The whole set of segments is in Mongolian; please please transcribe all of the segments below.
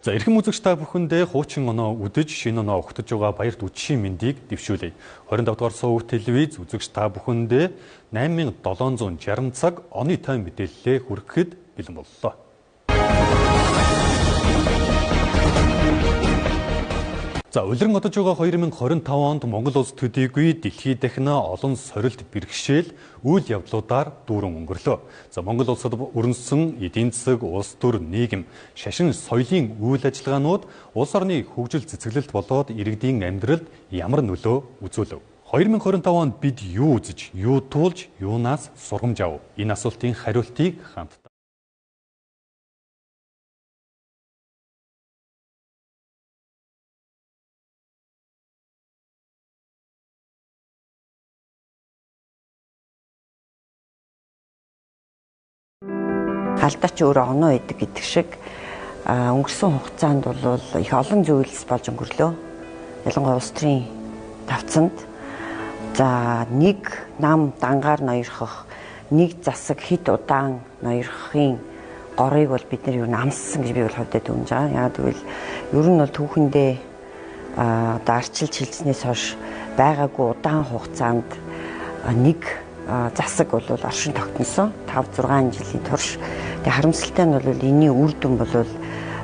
За эрхэм үзэгч та бүхэндээ хуучин оноо үдэж, шинэ оноо өгтөж байгаа баярт үдшийн мэндийг дэвшүүлье. 25 дугаар сувг телевиз үзэгч та бүхэндээ 8760 цаг оны тойм мэдээлэлээ хүргэхэд бэлэн боллоо. За улиран одож байгаа 2025 онд Монгол улс төдийгүй дэлхийд дахина олон сорилт бэрхшээл үйл явдлуудаар дүүрэн өнгөрлөө. За Монгол улсад өрнөсөн эдийн засаг, улс төр, нийгэм, шашин, соёлын үйл ажиллагаанууд улс орны хөгжил цэцгэлэлт болоод иргэдийн амьдралд ямар нөлөө үзүүлв? 2025 онд бид юу үзэж, юу туулж, юунаас сургамж авав? Энэ асуултын хариултыг хамтдаа Халдаач өөрөө оноо идэг гэдэг шиг өнгөрсөн хугацаанд бол их олон зүйлс болж өнгөрлөө. Ялангуяа улс төрийн давцанд за нэг нам дангаар ноёрхох, нэг засаг хит удаан ноёрхохын горыг бол бид нар юу амссан гэж би бол хувьдаа дүгнэж байгаа. Яагаад гэвэл ер нь бол түүхэндээ арчилж хилцснээс хойш байгаагүй удаан хугацаанд нэг засаг бол оршин тогтносон 5-6 жилийн турш. Тэгээ харамсалтай нь бол энэний үр дүн бол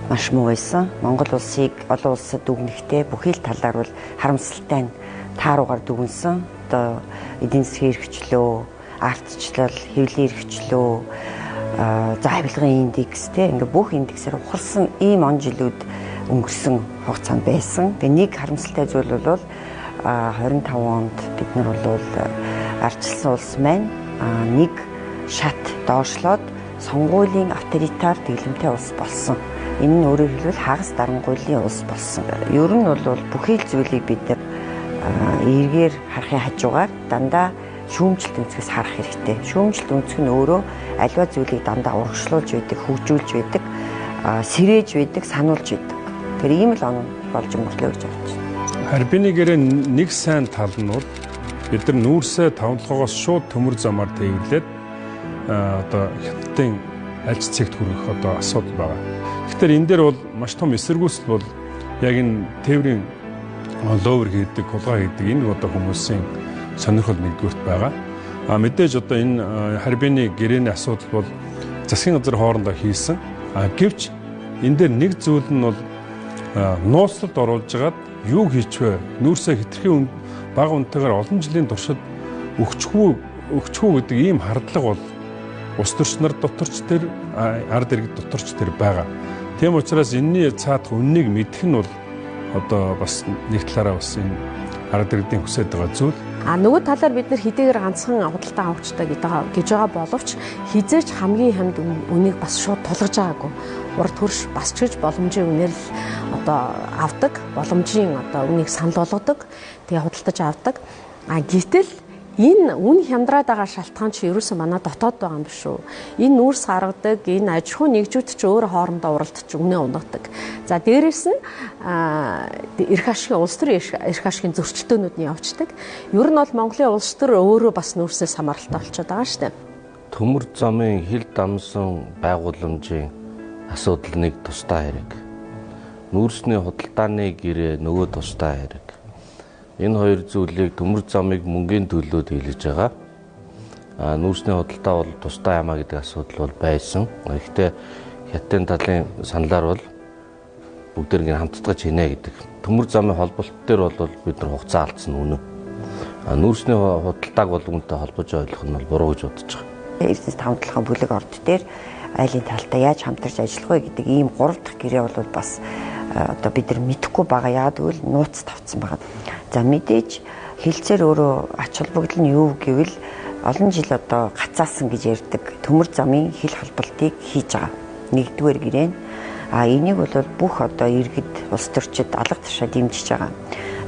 маш муу байсан. Монгол улсыг олон улсад дүгнэхдээ бүхий л талаар бол харамсалтай нь тааруугаар дүгнсэн. Одоо эдийн засгийн эрхчлөө, ардчлал, хэвлэлийн эрхчлөө, за авилгын индекс ингээ бүх индексээр ухарсан ийм он жилүүд өнгөрсөн хугацаанд байсан. Тэгээ нэг харамсалтай зүйл бол 25 онд бид нар бол ардчилсан улс маань нэг шат доошлоод сонгуулийн авторитар дэглэмтэй улс болсон. Энэ нь өөрөөр хэлбэл хагас дарангуйлын улс болсон. Ер нь бол бүхий л зүйлийг бид нар эргээр харахын хажуугаар дандаа шүүмжлэлт өнцгөөс харах хэрэгтэй. Шүүмжлэлт өнцг нь өөрөө аливаа зүйлийг дандаа урагшлуулж байдаг, хөгжүүлж байдаг, сэрээж байдаг, сануулж байдаг. Тэр ийм л он болж өнгөрлөө гэж бодож байна. Харбины гэрээ нэг сайн тал нь бол бид нар нүүрсээ тавталгоогоос шууд төмөр замаар тээвэрлээд одоо хятадын альж цэгт хүрэх одоо асуудал байгаа. Тэгэхээр энэ дээр бол маш том эсэргүүцэл бол яг энэ тээврийн ловер хийдэг, хулгай хийдэг энэ одоо хүмүүсийн сонирхол нэгдүгürt байгаа. Мэдээж одоо энэ харбины гэрээний асуудал бол засгийн газар хоорондоо хийсэн. Гэвч энэ дээр нэг зүйл нь бол нууцлалд оруулж агаад юу хийчвэ? Нүүрсээ хэтэрхий бага үнэтэйгээр олон жилийн туршид өгчхүү гэдэг ийм хардлага бол улс төрч нар доторч тэр ард иргэд доторч тэр байгаа. Тийм учраас энэний цаадах үннийг мэдэх нь бол одоо бас нэг талаараа бас энэ ард иргэдийн хүсэж байгаа зүйл. Нөгөө талаар бид нар хэдийгээр ганцхан худалдан авахчтай гэж байгаа боловч хизээч хамгийн хамт үнийг бас шууд тулгаж байгаагүй. Урд хөрш бас ч гэж боломжийн үнээр л одоо авдаг, боломжийн одоо үнийг санал болгодог, тэгээ худалдаж авдаг. Гэтэл энэ үн хямдраад байгаа шалтгаан чи ерөөсөө манай дотоод байгаа юм биш үү? Энэ нүүрс гаргадаг, энэ аж ахуй нэгжүүд чи өөр хоорондоо уралдаж үнэ унагадаг. За дээрэс нь эрх ашигын улс төрийн эрх ашигын зөрчилдөөнүүд нь явцдаг. Ер нь бол Монголын улс төр өөрөө бас нүүрсээс хамааралтай болчиход байгаа шүү дээ. Төмөр замын хил дамсан байгууламжийн асуудал нэг тусдаа хэрэг. Нүүрсний худалдааны гэрээ нөгөө тусдаа хэрэг. Энэ хоёр зүйлийг төмөр замыг мөнгөний төлөөд хийлгэж байгаа. Нүүрсний худалдаа бол тусдаа ямаа гэдэг асуудал бол байсан. Гэхдээ хятадын талын саналаар бол бүгдээр ингэ хамтдагч хийнэ гэдэг. Төмөр замын холболт дээр бол бид нар хугацаа алдсан үнэ. Нүүрсний худалдааг бол үүнтэй холбож ойлгох нь бол буруу гэж бодож байгаа. Эрдэнэс тавталгын бүлэг орд дээр айлын талтай яаж хамтарч ажиллах вэ гэдэг ийм 3 дахь гэрээ бол бас одоо бид нар мэдэхгүй байгаа. Яагаад гэвэл нууц тавцсан байгаа. За мэдээж хилцээр өөрөө ач холбогдол нь юу гэвэл олон жил одоо гацаасан гэж ярьдаг төмөр замын хил холболтыг хийж байгаа. Нэгдүгээр гэрээ нь энийг бол бүх одоо иргэд улс төрчид алга тушаа дэмжиж байгаа.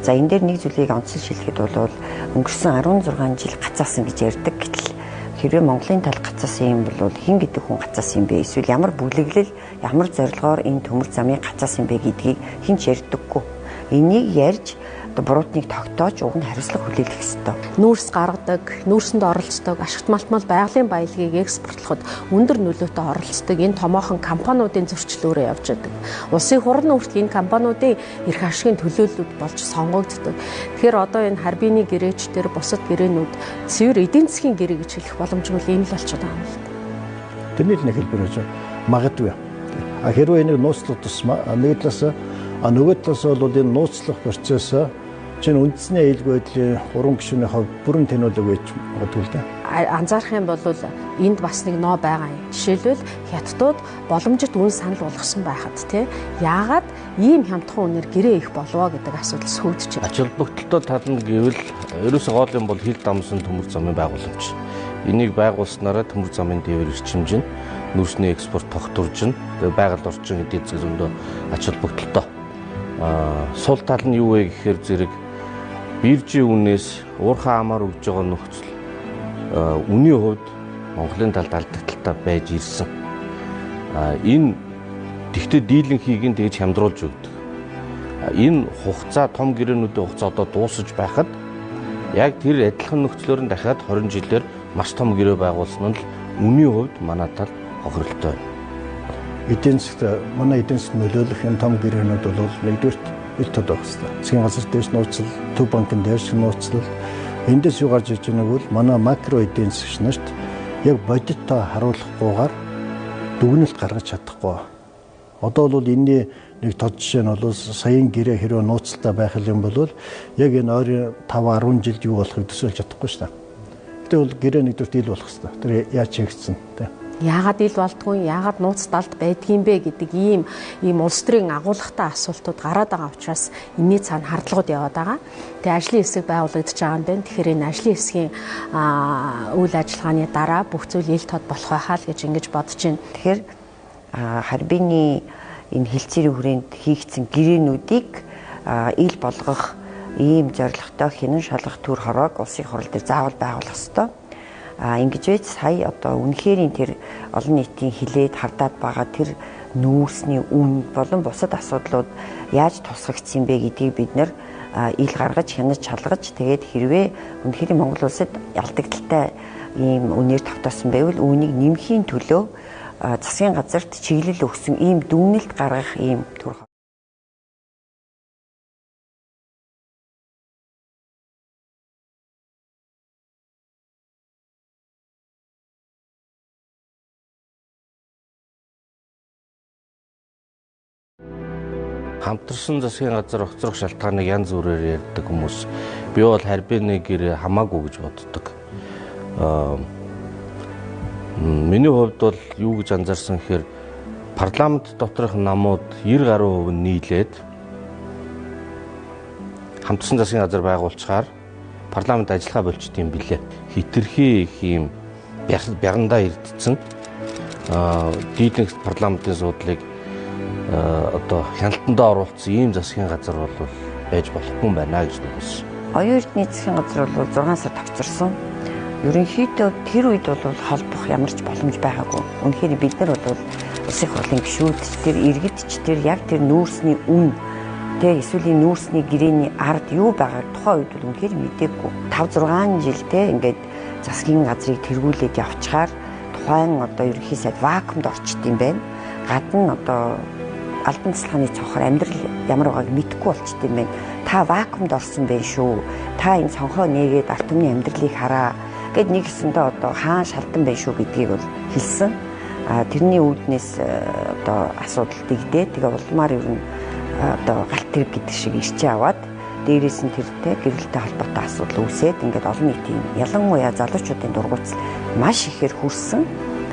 За энэ дээр нэг зүйлийг онцлж хэлэхэд бол өнгөрсөн 16 жил гацаасан гэж ярьдаг. Гэтэл хэрвээ Монголын тал гацаасан юм бол хэн гэдэг хүн гацаасан юм бэ? Эсвэл ямар бүлэглэл, ямар зорилгоор энэ төмөр замыг гацаасан юм бэ гэдгийг хэн ч ярьдаггүй. Энийг ярьж буруутныг тогтоож уг нь хариуцлага хүлээлгэх ёстой. Нүүрс гаргадаг, нүүрсэнд оролцдог, ашигт малтмал байгалийн баялагийг экспортлоход өндөр нөлөөтэй оролцдог энэ томоохон компаниудын зөрчил өөрөө явж байдаг. Улсын хурлын хүртэл энэ компаниудын эрх ашигын төлөөллүүд болж сонгогддог. Тэгэхээр одоо энэ харбины гэрээч төр бусад гэрээнүүд цэвэр эдийн засгийн гэрээ гэж хэлэх боломжгүй ийм л болчиход байгаа юм л да. Тэрний нэг хэлбэр гэж магадгүй. Хэрвээ энийг нууцлах тусмаа нэг талаас нөгөө талаас бол энэ нууцлах процесс чинь үндэсний аюулгүй байдлын 3 гишүүний хувьд бүрэн танилцуулга гэж магадгүй л дээ. Анзаарах юм бол энд бас нэг ноо байгаа юм. Жишээлбэл хятадууд боломжит үн санал болгосон байхад яагаад ийм хямдхан үнээр гэрээ их болов гэдэг асуудал сүйдэж байна. Ач холбогдолтой тална гэвэл ерөөсөө гол юм бол хил дамсан төмөр замын байгууламж. Энийг байгуулснараа төмөр замын дээвэр эрчимж нь нүүрсний экспорт тогтворж нь байгаль орчин эдийн засгийн зөндөө ач холбогдолтой. Сул тал нь юу вэ гэхээр зэрэг биржийн үнээс уурхай амаар өгж байгаа нөхцөл үнийн хувьд Монголын талд алдагдaltaй байж ирсэн. Энэ тэгтээ дийлэнхийг нь тэгж хямдруулж өгдөг. Энэ хугацаа том гэрээнүүдийн хугацаа одоо дуусаж байхад яг тэр адилхан нөхцлөөр нь дахиад 20 жилээр маш том гэрээ байгуулсан нь л үнийн хувьд манай талд хохиролтой. Эдийн засгт манай эдийн засгт нөлөөлөх энэ том гэрээнүүд бол нэгдүгürt ил тод байх хэрэгтэй. Засгийн газар дэвш нууцлал, төв банкын дэвш нууцлал эндээс юу гарч иж байгааг бол манай макро эдийн засгч нарт яг бодиттой харуулахгүйгээр дүгнэлт гаргаж чадахгүй. Одоо бол энэний нэг тод жишээ нь бол саяын гэрээ хэрвээ нууцтай байх юм бол яг энэ ойрын 5-10 жилд юу болохыг төсөөлж чадахгүй шүү дээ. Гэтэл бол гэрээ нэгдүгürt ил болох хэрэгтэй. Тэр яаж хийгдсэн те. Яагаад ил болдгүй, яагаад нууц далд байдгийм бэ гэдэг ийм улс төрийн агуулгатай асуултууд гараад байгаа учраас энэний цаана хардлагууд яваад байгаа. Тэгээ ажлын хэсэг байгуулагдаж байгаа юм байна. Тэгэхээр энэ ажлын хэсгийн үйл ажиллагааны дараа бүх зүйл ил тод болох байхаа л гэж ингэж бодож байна. Тэгэхээр харбины энэ хилцээрийн хүрээнд хийгдсэн гэрээнүүдийг ил болгох ийм зорилготой хянан шалгах төр хороог улсын хурал дээр заавал байгуулах ёстой. Ингэж байж сая одоо үнэхээр тэр олон нийтийн хилээд хардаад байгаа тэр нүүрсний үн болон бусад асуудлууд яаж тусгагдсан бэ гэдгийг бид нэр ил гаргаж хянаж шалгаж тэгээд хэрвээ үнэхээр Монгол улсад ялдагдaltaй ийм үнээр тогтоосон байвал үүнийг нэмхийн төлөө засгийн газарт чиглэл өгсөн ийм дүгнэлт гаргах ийм төр хамтарсан засгийн газар огцрох шалтгааныг янз бүрээр ярьдаг хүмүүс. Би бол харбины гэрээ хамаагүй гэж боддог. Миний хувьд бол юу гэж анзаарсан гэхээр парламент доторх намууд 90% нь нийлээд хамтарсан засгийн газар байгуулчихаар парламент ажиллагаа болчт юм билээ. Хитрхи их юм бягандаа ирдсэн дийлэнх парламентын суудлыг одоо хяналтандаа оруулсан ийм засгийн газар бол байж болохгүй байна гэж бодсон. Оюун эрдэнэ засгийн газар бол 6 сар тогтворсон. Ерөнхийдөө тэр үед бол холбох ямар ч боломж байгаагүй. Үнэхээр бид нар бол улсын хурлын гишүүдч тэр иргэдч тэр яг тэр нүүрсний үн эсвэл нүүрсний гэрээний ард юу байгааг тухайн үед бол үнэхээр мэдээгүй. 5-6 жилдээ ингээд засгийн газрыг тэргүүлээд явчихаар тухайн одоо ерөнхий сайд вакуумд орчт юм байна. Гадна одоо албан тасалгааны цонхоор амьдрал ямар байгааг мэдэхгүй болчт юм байна. Та вакуумд орсон байх шүү. Та энэ цонхоо нээгээд ард түмний амьдралыг хараа гэд нэг хэсэндээ одоо хаан шалдан байх шүү гэдгийг бол хэлсэн. Тэрний үүднээс одоо асуудал дэгдээ. Тэгээ улмаар ер нь одоо галт тэрэг гэдэг шиг ирчээ аваад дээрээс нь тэртэй гэрэлтэй холбоотой асуудал үүсээд ингээд олон нийтийн ялангуяа залуучуудын дургуутс маш ихээр хүрсэн.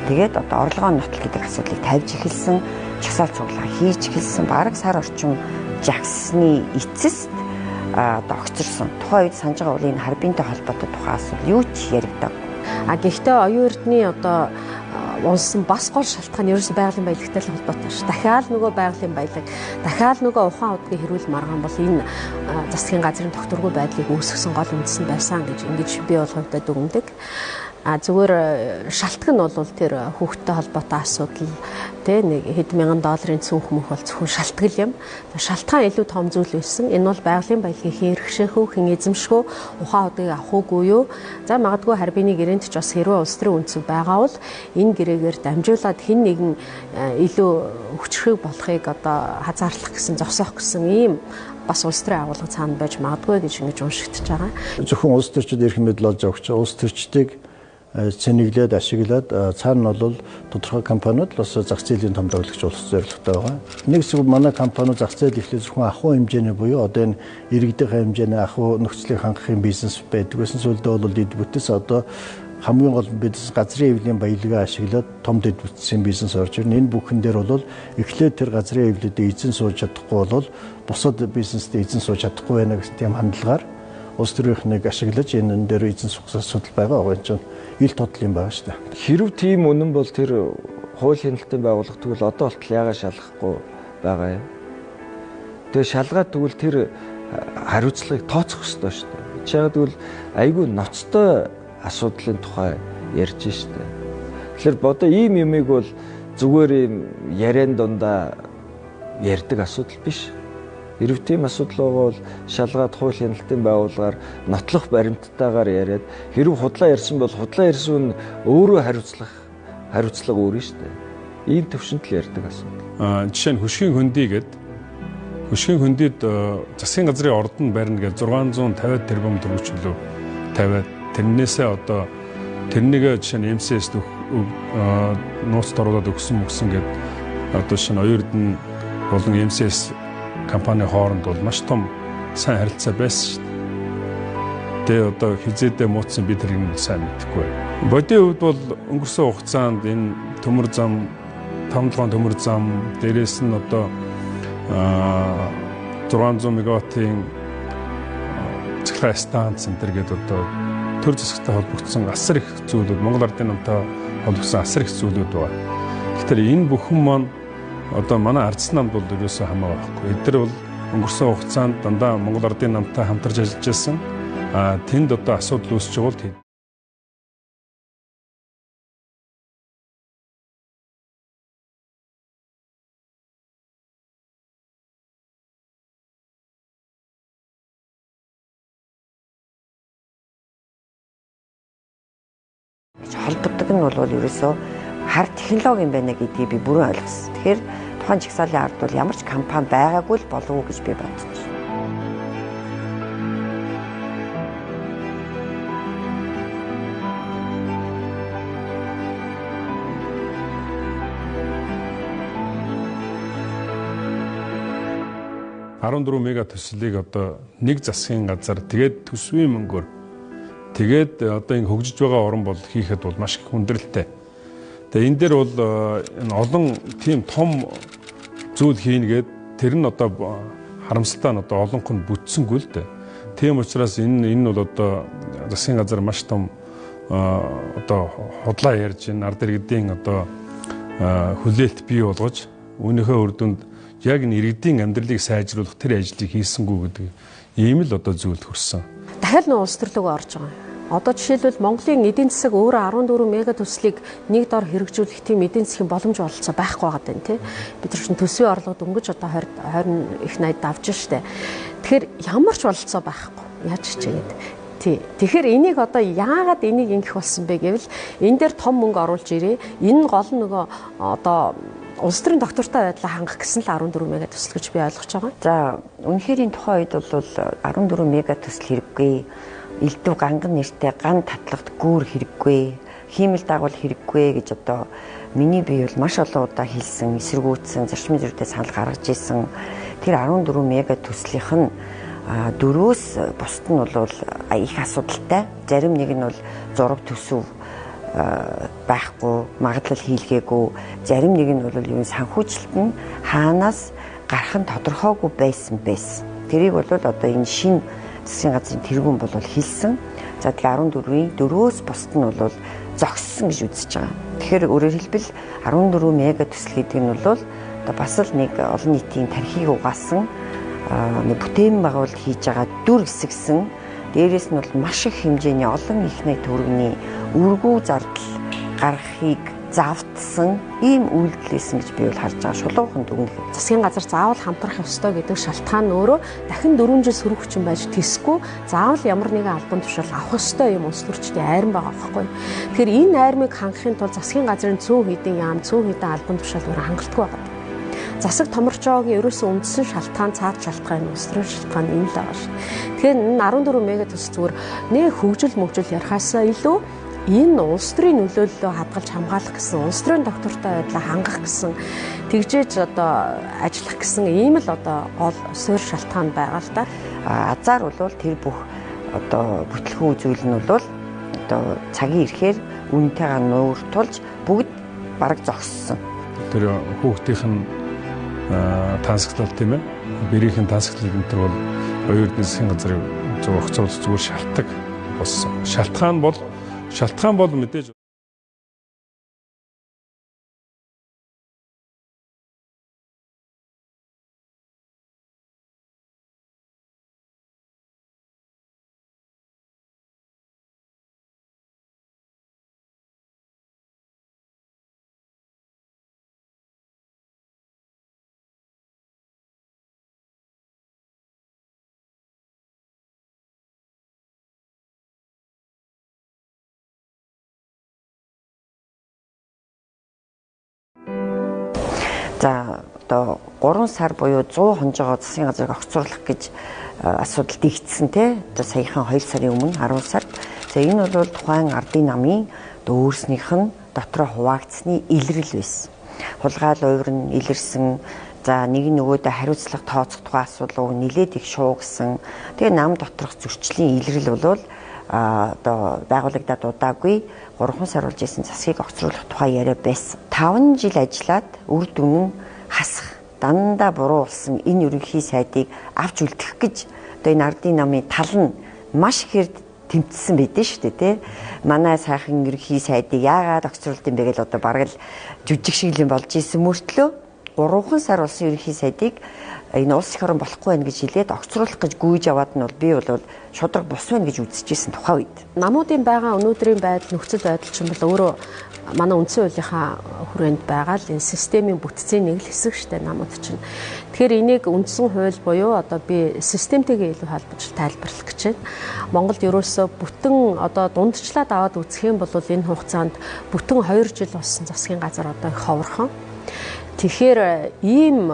Тэгээд одоо орлогоо нотол гэдэг асуудлыг тавьж эхэлсэн. Чагсаал цуглаа хийж эхэлсэн. Бараг сар орчим жагсны эцэст одоо огцорсон. Тухайн үед санаж байгаа бол энэ харбинтай холбоотой тухайн асуудал юу ч яригдаг. Гэхдээ оюун эрдний одоо унсан бас гол шалтгаан ерөөсөй байгалийн баялагтай л холбоотой ш. Дахиад нөгөө байгалийн баялаг, дахиад нөгөө ухаан удгийн хэрүүл маргаан бол энэ засгийн газрын тогтворгүй байдлыг үүсгэсэн гол үндэс нь байсан гэж ингэж би бол хувьдаа дүгнэдэг. Зүгээр шалтгаан нь бол тэр хүүхдтэй холбоотой асуудал нэг хэд мянган долларын цүнх мөх бол зөвхөн шалтгаал юм. Шалтгаан илүү том зүйл байсан. Энэ бол байгалийн баялагын хэн хэрэгшээх үү, хэн эзэмших үү, ухаан удыг авах уугүй юу. За магадгүй харбины гэрээнд ч бас хэрвээ улс төрийн үндэс байгаа бол энэ гэрээгээр дамжуулаад хэн нэгэн илүү хүчрхэг болохыг одоо хазаарлах гэсэн, зогсоох гэсэн ийм бас улс төрийн агуулга цаана байж магадгүй гэж ингэж уншигдчихэж байгаа. Зөвхөн улс төрчид эрх мэдэл олж авах чинь улс төрчдийг цэнэглээд ашиглаад цаана нь бол тодорхой компаниуд бас зах зээлийн том тоглогч болох зорилготой байгаа. Нэг хэсэг манай компаниуд зах зээл ихлээр зөвхөн ахуй хэмжээний буюу одоо энэ иргэдийн хэмжээний ахуй нөхцөлийг хангахын бизнес байдаг. Гэсэн зүйлдээ бол дэд бүтэц одоо хамгийн гол бизнес газрын эвлийн баялагаа ашиглаад том дэд бүтцийн бизнес орж ирнэ. Энэ бүхэн дээр бол эхлээд тэр газрын эвлэлдээ эзэн сууж чадахгүй бол бусад бизнестэй эзэн сууж чадахгүй байна гэсэн тийм хандлагаар улс төрийнхнийг ашиглаж энэ дээр эзэн суух асуудал байгаа юм чинь ил тодл юм байгаа шүү дээ. Хэрв тийм үнэн бол тэр хууль хяналтын байгууллага тэгвэл одоо болтол яагаад шалгахгүй байгаа юм? Тэгээ шалгаад тэгвэл тэр хариуцлагыг тооцох ёстой шүү дээ. Чагаад тэгвэл айгүй ноцтой асуудлын тухай ярьж шүү дээ. Тэгэхээр бодоо ийм юмыг бол зүгээр юм яриан дундаа ярьдаг асуудал биш. Хэрв тийм асуудал байгаа бол шалгаад хууль хяналтын байгууллагаар нотлох баримттайгаар яриад хэрв худлаа ярьсан бол худлаа ярьсан нь өөрөө хариуцлага өөр нь шүү дээ. Ийм төвшөнд л ярьдаг асуудал. Жишээ нь хөшгийн хөндий гэдэг хөшгийн хөндөд засгийн газрын ордонд барина гэж 650 тэрбум төгрөглөө тавиад тэрнээсээ одоо тэрнийг жишээ нь МСС нууц оруулаад өгсөн гэд одоо шинэ оюурдын болон МСС компани хооронд бол маш том сайн харилцаа байсан шүү дээ. Тэгээ одоо хизээдээ мууцсан бид тэрийг сайн мэдэхгүй. Бодийн хувьд бол өнгөрсөн хугацаанд энэ төмөр зам, тавталгаан төмөр зам, дээрээс нь одоо 600 мегаваттын цэглэн станц центр гэдэг одоо төр засагтай холбогдсон асар их зүйлүүд, Монгол Ардын намтай холбогдсон асар их зүйлүүд байна. Тэгэхээр энэ бүхэн маань одоо манай ардсан намд бол ерөөсөө хамаагүй байхгүй. Эдгээр бол өнгөрсөн хугацаанд дандаа Монгол Ардын намтай хамтарч ажиллаж байсан. Тэнд одоо асуудал үүсэж байгаа бол холбогддог нь бол ерөөсөө хар технологи юм байна гэдгийг би бүрэн ойлгосон. Тэгэхээр тухайн жагсаалын ард бол ямар ч компани байгаагүй л болов уу гэж би бодчих. $14 мега төслийг одоо нэг засгийн газар тэгээд төсвийн мөнгөөр тэгээд одоо ингэ хөгжиж байгаа орн бол хийхэд бол маш их хүндрэлтэй. Тэгээ энэ дээр бол энэ олон тийм том зүйл хийнгээд тэр нь одоо харамсалтай нь одоо олонх нь бүтсэнгүй л дээ. Тийм учраас энэ бол одоо засгийн газар маш том одоо худлаа ярьж энэ ард иргэдийн одоо хүлээлт бий болгож үүнийхээ үр дүнд яг энэ иргэдийн амьдралыг сайжруулах тэр ажлыг хийсэнгүү гэдэг ийм л одоо зүйлд хүрсэн. Дахиад нэг улс төрлөг орж байгаа. Одоо жишээлбэл Монголын эдийн засаг өөрөө 14 мега төслийг нэг дор хэрэгжүүлэх тийм эдийн засгийн боломж олцоо байхгүй байгаа даа тий. Бид нар чинь төсвийн орлого дөнгөж одоо 20 их 80 давж штэ. Тэгэхээр ямар ч бололцоо байхгүй. Яаж чигээд. Тий. Тэгэхээр энийг одоо яагаад энийг ингэх болсон бэ гэвэл энэ дээр том мөнгө оруулж ирээ. Энэ гол нөгөө одоо улс төрийн доктортой байдлаа хангах гэсэн л 14 мега төсөл гэж би ойлгож байгаа. За үнэхээр энэ тухайн үед бол 14 мега төсөл хэрэггүй. Элдв ганган нэртэй ган татлахт гүүр хэрэггүй, хиймэл дагвал хэрэггүй гэж одоо миний бие бол маш олон удаа хэлсэн, эсэргүүцсэн, зарчмын зүйтэй санал гаргаж исэн. Тэр 14 мега төслийнх нь дөрөөс бусд нь бол их асуудалтай. Зарим нэг нь бол зураг төсөв байхгүй, магадлал хийлгээгүй, зарим нэг нь бол юу санхүүжилт нь хаанаас гарах нь тодорхойгүй байсан. Тэрийг бол одоо энэ шинэ засгийн газрын тэргүүн бол хэлсэн. За тэгээ 14-ийн дөрөөс бусд нь бол зогссон гэж үзэж байгаа. Тэгэхээр өөрөөр хэлбэл 14 мега төсөл гэдэг нь бол одоо бас л нэг олон нийтийн тархийг угаасан нэг бүтээн байгуулалт хийж байгаа дүр хэсэгсэн Дээрээс нь бол маш их хэмжээний олон ихний төгрөгийн үргүү зардал гаргахыг завдсан ийм үйлдэлсэн гэж би бол харж байгаа шулуухан дүгнэлт. Засгийн газар заавал хамтрах ёстой гэдэг шалтгаан нь өөрөө дахин 4 жил сөрөг хүчин байж тэсгүй заавал ямар нэгэн албан тушаал авах ёстой юм улс төрчдийн айран байгаа байхгүй. Тэгэхээр энэ айрмыг хангахын тулд засгийн газрын 100 хэдийн яам 100 хэдэн албан тушаал өөр хангалтгүй байгаа. Засаг томорч байгаагийн ерөөсөн үндсэн шалтгаан цаад шалтгаан улс төрийн шалтгаан энэ л байгаа шүү. Тэгэхээр 14 мегатос зүгээр нэг хөгжил мөгжил ярихаасаа илүү энэ улс төрийн нөлөөллөө хадгалж хамгаалах гэсэн, улс төрийн доктортой байдлаа хангах гэсэн, тэгжээж одоо ажиллах гэсэн ийм л одоо гол суурь шалтгаан байгаа л да. Азар бол тэр бүх одоо бүтлгүү зүйл нь бол одоо цагийн ирэхээр үнэтэйгээ нууртулж бүгд бараг зогссон. Тэр хүүхдийнх нь тансагтлал тийм ээ. Бэрийнхэн тансагтлал энэ төр бол оюутны засгийн газрын зөв огцол зүгээр шалтгаан болсон. Шалтгаан бол мэдээж За одоо 3 сар буюу 100 хонжоогоо засгийн газрыг огцруулах гэж асуудал дэгдсэн те. Одоо саяхан 2 сарын өмнө 10 сард. За энэ бол тухайн ардын намын өөрснийх нь дотроо хуваагдсны илрэл байсан. Хулгайл уйрн илэрсэн. За нэг нөгөөдөө хариуцлага тооцох тухай асуудал нилээд их шуугсан. Тэгээ нам доторх зөрчлийн илрэл бол одоо байгуулагдаад удаагүй 3 сар болж исэн засгийг огцруулах тухай яриа байсан. 5 жил ажиллаад үр дүн нь хасах дандаа буруу болсон энэ ерөнхий сайдыг авч үлдэх гэж одоо энэ ардын намын тал нь маш ихээр тэмцсэн байдэн шүү дээ тий. Манай сайхан ерөнхий сайдыг яагаад огцруулд юм бэ гэж одоо бараг л жүжиг шиг юм болж исэн мөртлөө 3 сар болсон ерөнхий сайдыг энэ улс их орон болохгүй байх гэж хэлээд огцруулах гэж гүйж аваад нь бол би бол шудраг бус байна гэж үзчихсэн тухайн үед. Намуудын байгаа өнөөдрийн байдал нөхцөл байдал чинь бол өөрөө манай үндсэн хуулийнхаа хүрээнд байгаа л энэ системийн бүтцийн нэг л хэсэг штэ намууд чинь. Тэгэхээр энийг үндсэн хууль буюу одоо би системтэйгээ илүү холбож тайлбарлах гэж байна. Монголд ерөөсөө бүтэн одоо дундчлаад аваад үзэх юм бол энэ хугацаанд бүтэн 2 жил болсон засгийн газар одоо их ховорхон. Тэгэхээр ийм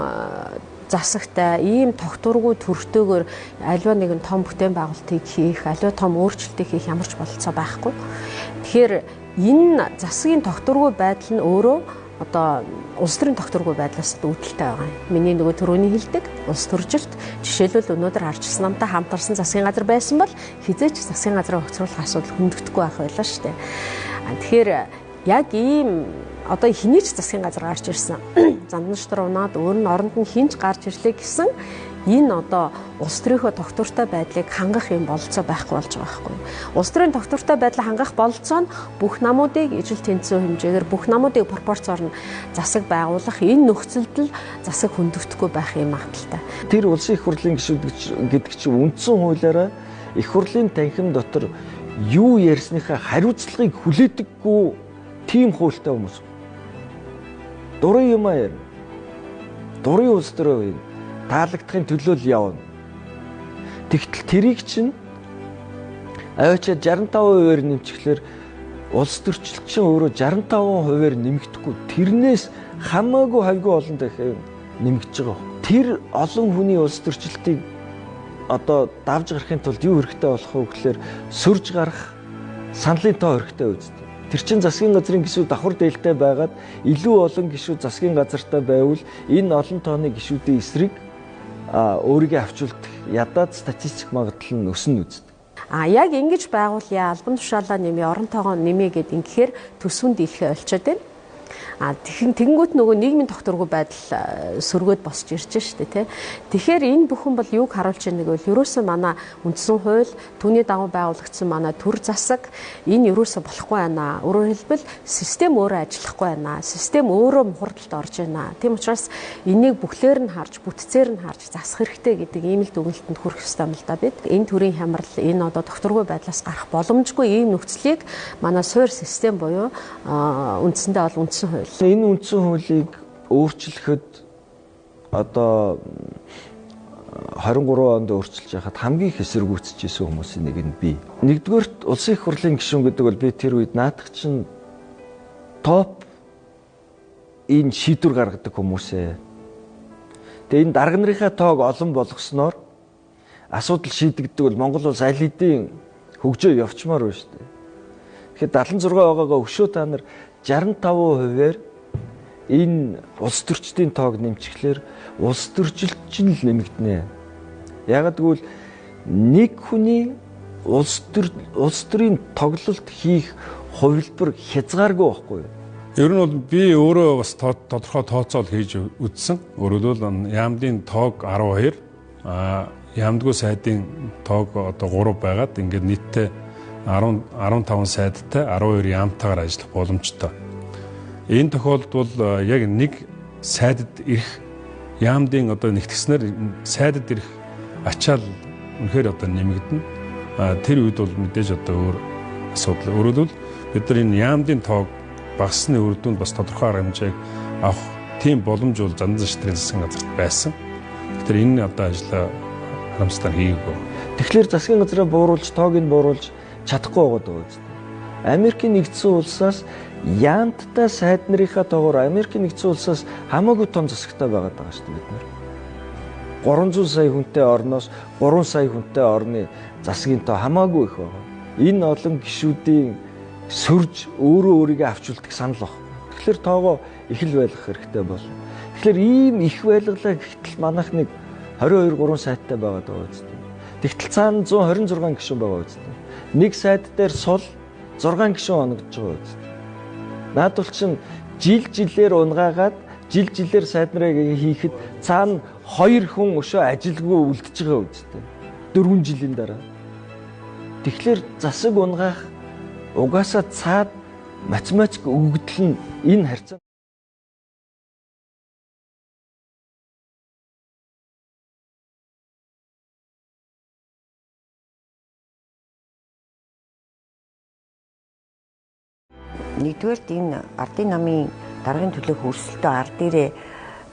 засагтай ийм тогтворгүй төрхтэйгээр аливаа нэгэн том бүтээн байгуулалтыг хийх, аливаа том өөрчлөлтийг хийх ямар ч бололцоо байхгүй. Тэгэхээр энэ засгийн тогтворгүй байдал нь өөрөө одоо улс төрийн тогтворгүй байдлаас үүдэлтэй байгаа юм. Миний нөгөө түрүүний хэлдэг улс төржилт жишээлбэл өнөөдөр харжсан намтай хамтарсан засгийн газар байсан бол хизээч засгийн газраа огцруулах асуудал хөндөгдөхгүй байх байлаа шүү дээ. Тэгэхээр яг ийм одоо хэний ч засгийн газар гарч ирсэн замнаштар унаад өөр нь оронд нь хинж гарч ирлээ гэсэн энэ одоо улс төрийнхөө тогтвортой байдлыг хангах юм бололцоо байхгүй болж байгаа байхгүй. Улс төрийн тогтвортой байдлыг хангах бололцоо нь бүх намуудыг ижил тэнцвэр хэмжээгээр бүх намуудыг пропорцоор нь засаг байгуулах энэ нөхцөлд л засаг хөндөгдөхгүй байх юм магадaltaй. Тэр улсын их хурлын гишүүд гэдэг чинь үндсэн хуулиараа их хурлын танхим дотор юу ярьсныхаа хариуцлагыг хүлээдэггүй тийм хуультай хүмүүс. Дурын юм аа. Дурын улс төрөө юм. Таалагдахын төлөө л явна. Тэгтэл тэрийг чинь аваачаа 65%-аар нэмчихлээр улс төрчлөлт чинь өөрөө 65%-аар нэмэгдэхгүй. Тэрнээс хамаагүй хавьгүй олон дахин нэмэгдэж байгаа. Тэр олон хүний улс төрчлөлтийг одоо давж гарахын тулд юу хэрэгтэй болох вэ гэхээр сөрж гарах саналын тоо хэрэгтэй үстэй. Тэр чин засгийн газрын гишүүд давхар дээлтэй байгаад илүү олон гишүүд засгийн газартай байвал энэ олон тооны гишүүдийн эсрэг өөрийгөө авчулдах ядаад статистик магадлал нь өснө үстэ. Яг ингэж байгуулъя албан тушаалаа нэмээ орон тоогоо нэмээ гэд ингэхээр төсвөнд ирэхээ олцоод байна. Тэгэнгүүт нөгөө нийгмийн тогтворгүй байдал сөргөөд босч ирж штэ тий. Тэгэхээр энэ бүхэн бол юуг харуулж байгаа нэг бол ерөөсөө манай үндсэн хууль, түүний дагуу байгуулагдсан манай төр засаг энэ ерөөсөө болохгүй байна. Өөрөөр хэлбэл систем өөрөө ажиллахгүй байна. Систем өөрөө мухардалд орж байна. Тийм учраас энийг бүхлээр нь харж, бүтцээр нь харж засах хэрэгтэй гэдэг ийм л дүгнэлтэнд хүрэх ёстой юм л да бид. Энэ төрлийн хямрал, энэ одоо тогтворгүй байдлаас гарах боломжгүй ийм нөхцөлийг манай суур систем буюу үндсэндээ бол үндсэн хууль. Энэ үндсэн хуулийг өөрчлөхөд одоо 23 онд өөрчилж яхад хамгийн их эсэргүүцчихсэн хүмүүсийн нэг нь би. Нэгдүгээрт улсын их хурлын гишүүн гэдэг бол би тэр үед наадах чинь топ энэ шийдвэр гаргадаг хүмүүсээ. Тэгээ энэ дарга нарын тоог олон болгосноор асуудал шийдэгддэг бол Монгол улс аль хэдийн хөгжөө явчмаар байна шүү дээ. Тэгэхээр 76 байгаагаа өшөө та нар 65%-аар энэ улс төрчдийн тоог нэмчихлээр улс төрчлөлт нь нэмэгдэнэ. Ягаад гэвэл нэг хүний улс төрийн тоглолт хийх хувилбар хязгааргүй байхгүй юу? Ер нь бол би өөрөө бас тодорхой тооцоол хийж үзсэн. Өөрөлдвөл яамдын тоог 12, яамдгүй сайдын тоог одоо 3 байгаад ингээд нийтдээ 15 сайдтай 12 яамтайгаар ажиллах боломжтой. Энэ тохиолдолд бол яг нэг сайдад ирэх яамдын одоо нэгтгэснээр сайдад ирэх ачаал үнэхээр одоо нэмэгдэнэ. Тэр үед бол мэдээж одоо өөр асуудал. Өөрөлдвөл бид нар энэ яамдын тоог багасны үр дүнд бас тодорхой арга хэмжээг авах тийм боломж бол зандан зочдрын засгийн газарт байсан. Тэгэхээр энэ одоо ажлаа харамсалтай хийгээгүй. Тэгэхээр засгийн газраа бууруулж, тоог нь бууруулж чадахгүй байгаа даа. Америкийн нэгдсэн улсаас яамттай сайд нарынхаа тоогоор Америкийн нэгдсэн улсаас хамаагүй том засагтай байгаад байгаа шүү дээ бид нар. 300 сая хүнтэй орноос 3 сая хүнтэй орны засгийн тоо хамаагүй их байгаа. Энэ олон гишүүдийн сөрж өөрөө өөрийгөө авчулдаг санал баг. Тэгэхээр тоогоо их л байлгах хэрэгтэй болно. Тэгэхээр ийм их байлгалаа гэтэл манайх нэг 22-3 сайттай байгаад байгаа үстэй. Тэгтэл цаана 126 гишүүн байгаа үстэй. Нэг сайт дээр сул 6 гишүүн оногдож байгаа үстэй. Наад бол чин жилээр унгаагаад жилээр сайд нарыг хийхэд цаана 2 хүн өшөө ажилгүй үлдчихэж байгаа үстэй. 4 жилийн дараа. Тэгэхээр засаг унгаах угаасаа цаад математик өгөгдөл нь энэ харьцаа. Нэгдүгээр энэ ардын намын даргын төлөөх өрсөлдөө ард дээрээ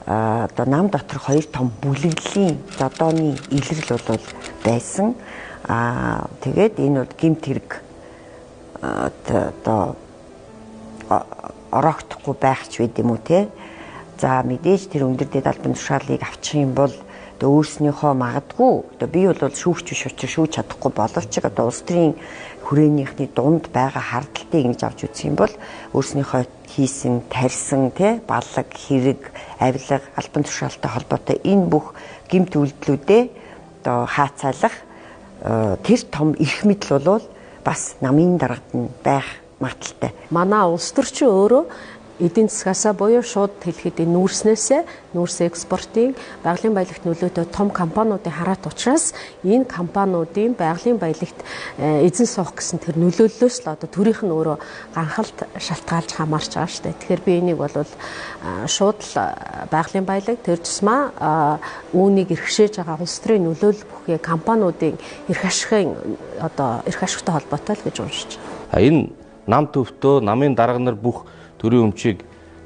одоо нам дотор 2 том бүлэглэлийн зодооны илрэл бол байсан. Тэгээд энэ бол гэмт хэрэг одоо орохдохгүй байх ч байд юм уу те. За мэдээж тэр өндөр дэд албан тушаалыг авчих юм бол одоо өөрснийхөө магадгүй одоо би бол шүүгч биш учраас шүүж чадахгүй боловч одоо улс төрийн хүрээнийхний дунд байгаа хардталтыг ингэж авч үзэх юм бол өөрснийхөө хийсэн, тарьсан те баллаг, хэрэг, авилга, албан тушаалтай холбоотой энэ бүх гэмт үйлдэлүүдээ одоо хаацаалах тэр том эрх мэдэл бол бас намын дарагт нь байх магадaltaй. Манай улс төрчин өөрөө эдийн засгаасаа буюу шууд хэлэхэд нүүрс экспортын байгалийн баялагт нөлөөтэй том компаниудын хараат учраас энэ компаниудын байгалийн баялагт эзэн суух гэсэн тэр нөлөөллөөс л одоо төрийнх нь өөрөө ганхалт шалтгаалж хамаарч байгаа шүү дээ. Тэгэхээр би энийг бол шууд л байгалийн баялаг тэр тусмаа үүнийг эрхшээж байгаа улс төрийн нөлөөлөл бүхий компаниудын эрх ашигын одоо эрх ашигтай холбоотой л гэж уншиж байна. Энэ нам төвтөө намын дарга нар бүх төрийн өмчийг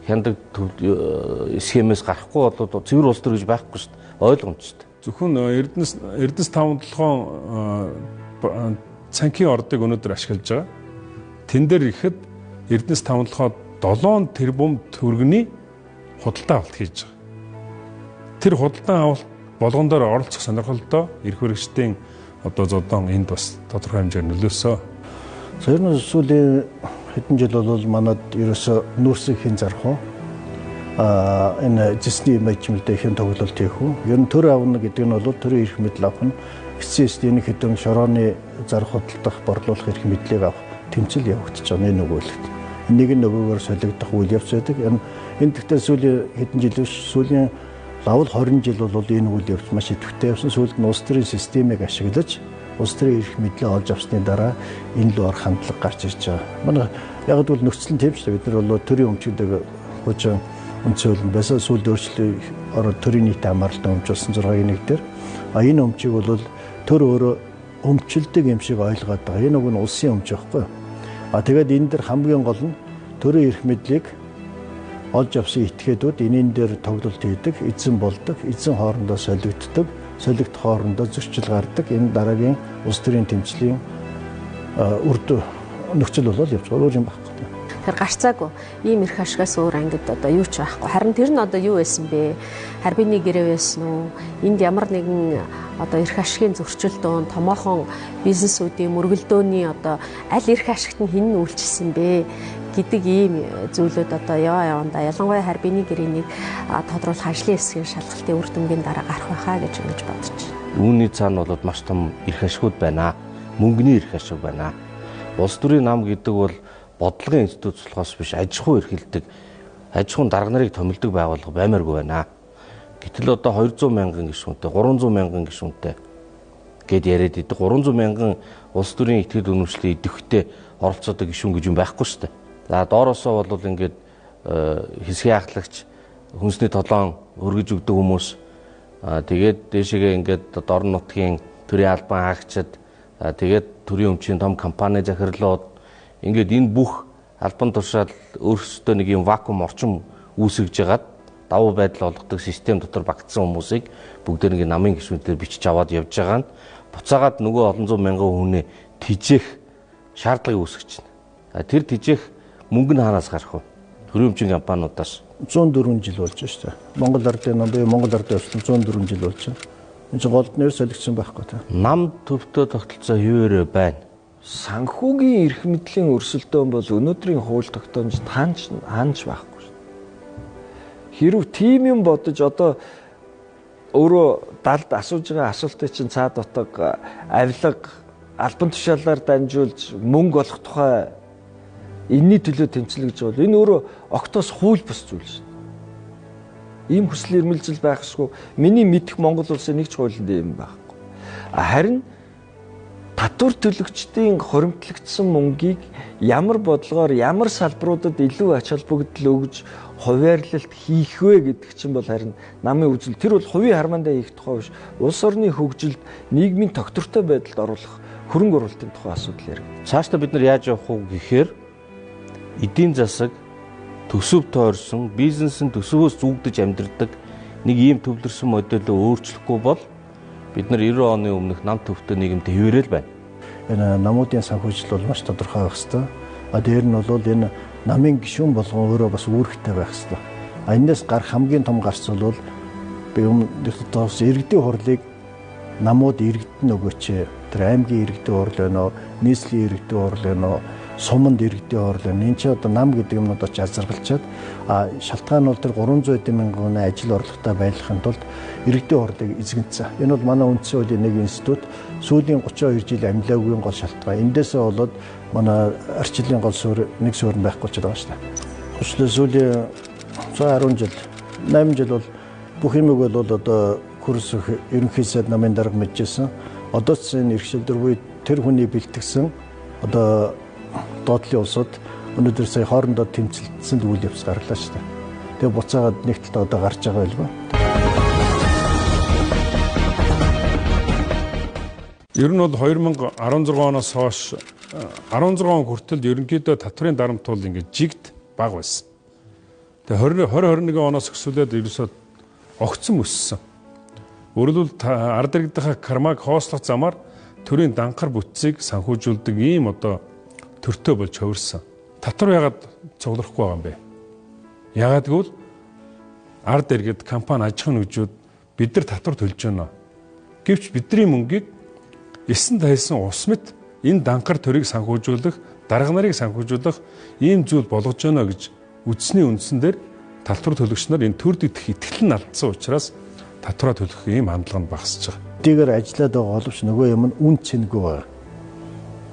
хяндаг схемээс гарахгүй бол цэвэр улс төр гэж байхгүй шүү дээ. Ойлгомжтой. Зөвхөн Эрдэнэс 5-7 цанхийн ордыг өнөөдөр ашиглаж байгаа. Тэн дээр ихэд Эрдэнэс 5-7 7 тэрбум төгрөгийн худалдаа авалт хийж байгаа. Тэр худалдаа авалт болгон дээр оролцох сонирхолтой эрх хэрэгчдийн одоо зодон энд бас тодорхой хэмжээгээр нөлөөсөө. Ер нь сүүлийн хэдэн жил бол манад ерөөсө нүүрсийг хэн зарах уу? Энэ зэсний менежменттэй хэн тоглолт хийх үү? Ер нь төр авна гэдэг нь бол төрийн эрх мэдэл авах нь эцсийн хэдэн шорооны зарах худалдах борлуулах эрх мэдлийг авах тэмцэл явагдаж байгаа нэг өгүүлэлт. нэг нь нөгөөгөөр солигдох үйл явц байдаг. Энэ тэгтээ сүүлийн хэдэн жил биш сүүлийн лавл 20 жил бол энэ үйл явц маш идэвхтэй явсан. Сүүлд нь улс төрийн системийг ашиглаж улс төрийн эрх мэдлээ олж авсны дараа энэ л ор хандлага гарч ирж байгаа. Манай яг л нөхцөл нь тийм шүү дээ. Бид нар бол төрийн өмчгдөг хуучин үндсэн хууль байсан. Сүүлд өөрчлөлт ороод төрийн нийт амралтын өмч болсон 6-гийн 1 дээр. Энэ өмчийг бол төр өөрөө өмчлөдөг юм шиг ойлгоод байгаа. Энэ уг нь улсын өмч байхгүй. Тэгээд энэ дэр хамгийн гол нь төрийн эрх мэдлийг олж авсан этгээдүүд энийн дээр тоглолт хийдэг, эзэн болдог, эзэн хоорондоо солигддог, солигдох хоорондоо зөрчил гардаг. Энэ дараагийн улс төрийн тэмцлийн нөхцөл болол явж байгаа юм байна. Тэр гарцаагүй ийм эрх ашигаас өөр ангид одоо юу ч байхгүй. Харин тэр нь одоо юу байсан бэ? Харбины гэрээ байсан уу? Энд ямар нэгэн одоо эрх ашигын зөрчил доон томоохон бизнесүүдийн мөргөлдөөний одоо аль эрх ашигт нь хэн нь үйлчилсэн бэ гэдэг ийм зүйлүүд одоо явандаа ялангуяа харбины гэрээнийг тодруулах ажлын хэсгийн шалгалтын үр дүнгийн дараа гарах байхаа гэж ингэж бодож байна. Үүний цаана бол маш том эрх ашигуд байна. Мөнгөний эрх ашиг байна. Улс төрийн нам гэдэг бол бодлогын институт болохоос биш аж ахуй эрхэлдэг, аж ахуйн дарга нарыг томилдог байгууллага баймааргүй байна. Гэтэл одоо 200 мянган гишүүнтэй, 300 мянган гишүүнтэй гэд яриад идэг 300 мянган улс төрийн итгэл үнэмшлийн идэвхтэй оролцоотой гишүүн гэж юм байхгүй шүү дээ. За доороосоо бол ингээд хэсгийн ахлагч, хүнсний толон өргөж өгдөг хүмүүс тэгээд дээшээгээ ингээд дорн нутгийн төрийн албан хаагчид тэгээд төрийн өмчийн том компани захирлууд ингээд энэ бүх албан тушаал өөрсдөө нэг юм вакуум орчин үүсгэж ягаад давуу байдал олгодог систем дотор багтсан хүмүүсийг бүгдээр нэг намын гишүүнээр бичиж аваад явж байгаа нь буцаагаад нөгөө олон зуун мянган хүнээ тижээх шаардлагыг үүсгэж байна. Тэр тижээх мөнгө нь хаанаас гарах вэ? Төрийн өмчийн компаниудаас 104 жил болж байна шүү дээ. Монгол ардын нам буюу Монгол ардын өсөлт 104 жил болж байна. Энэ чинь голд нэр солигдсон байхгүй та. Нам төвтөө тогтолцоо юуэрэ байна? Санхүүгийн эрх мэдлийн өрсөлдөөн бол өнөөдрийн хууль тогтоомж хаанч байхгүй шүү. Хэрв тийм юм бодож одоо өөрөө далд асууж байгаа асуултыг чинь цаад утга авилга албан тушаалаар дамжуулж мөнгө олох тухай энэний төлөө тэмцэл гэж бол энэ өөрөө октоос хууль бус зүйл шүү. Ийм хүсэл эрмэлзэл байхшгүй миний мэдэх Монгол улсын нэг ч хуулинд юм байхгүй. Харин татвар төлөгчдийн хоримтлагдсан мөнгийг ямар бодлогоор ямар салбаруудад илүү ач холбогдол өгж хуваарлалт хийх вэ гэдэг чинь бол харин намын үзэл тэр бол хувийн хармандаа хийх тухай биш улс орны хөгжилд нийгмийн тогтвортой байдалд оруулах хөрөнгө оруулалтын тухай асуудал ярив. Цаашдаа бид нар яаж явах вэ гэхээр эдийн засаг төсөв тойрсон бизнесийн төсвөөс зүгдэж амьдрдаг нэг ийм төвлөрсөн модельөө өөрчлөхгүй бол бид нар 90 оны өмнөх нам төвтэй нийгэмд хэвээрэл байна. Энэ намуудын санхүүжил бол маш тодорхой байх хэвээр. Дээр нь бол энэ намын гишүүн болгон өөрөө бас үүрэгтэй байх хэвээр. Энэс гарах хамгийн том гарц бол би өмнөд иргэдийн хурлыг намууд иргэдэн өгөөч. Тэр аймгийн иргэдийн хурл байна уу, нийслэлийн иргэдийн хурл байна уу, суманд иргэдийн хурл байна. Энэ ч одоо нам гэдэг юмнууд очиж азаргалчаад шалтгаан нь бол тэр 300 мянган хүн ажил орлоготой байлгахын тулд иргэдийн хурлыг эзэгэнцсэн. Энэ бол манай үндсэн хуулийн нэг институт сүүлийн 32 жил амлаагүй гол шалтгаан. Эндээсээ болоод манай арчлалын гол суурь нэг суурь нь байхгүй ч байгаа шүү дээ. Өчигдөр сүүлийн 110 жил 8 жил бол бүх юмыг бол одоо курс ерөнхий сайд намын дарга мэдчихсэн. Одоо ч энэ эрхшилдөр буй тэр хүний бэлтгэсэн одоо доотлын улсууд өнөөдөр сая хоорондоо тэмцэлдсэн үйл явц гарлаа шүү дээ. Тэгээ буцаагаад нэг талд одоо гарч байгаа байлгүй. Ер нь бол 2016 оноос хойш 16 он хүртэл ерөнхийдөө татврын дарамт бол ингээд жигд бага байсан. Тэгээ 2021 оноос өсвөлээд ерөөсөө огцон өссөн. Өөрөлдвөл ард иргэдийнхээ кармаг хоослох замаар төрийн данхар бүтцийг санхүүжүүлдэг ийм одоо төртөө болж хувирсан. Татвар ягаад цуглахгүй байгаа юм бэ? Ягаад гэвэл ард иргэд компани аж ахуйн нэгжүүд бид нар татвар төлж байна. Гэвч бидний мөнгийг эсэн тайлсан ус мэт энэ данхар төрийг санхүүжүүлэх, дарга нарыг санхүүжүүлэх ийм зүйл болгож байна гэж үздсэний үндсэн дээр татвар төлөгч нар энэ төр дэх итгэл нь алдсан учраас татвараа төлөх ийм хандлага нь багасж байгаа. Эдгээр ажиллаад байгаа боловч нөгөө юм нь үн цэнгүй байна.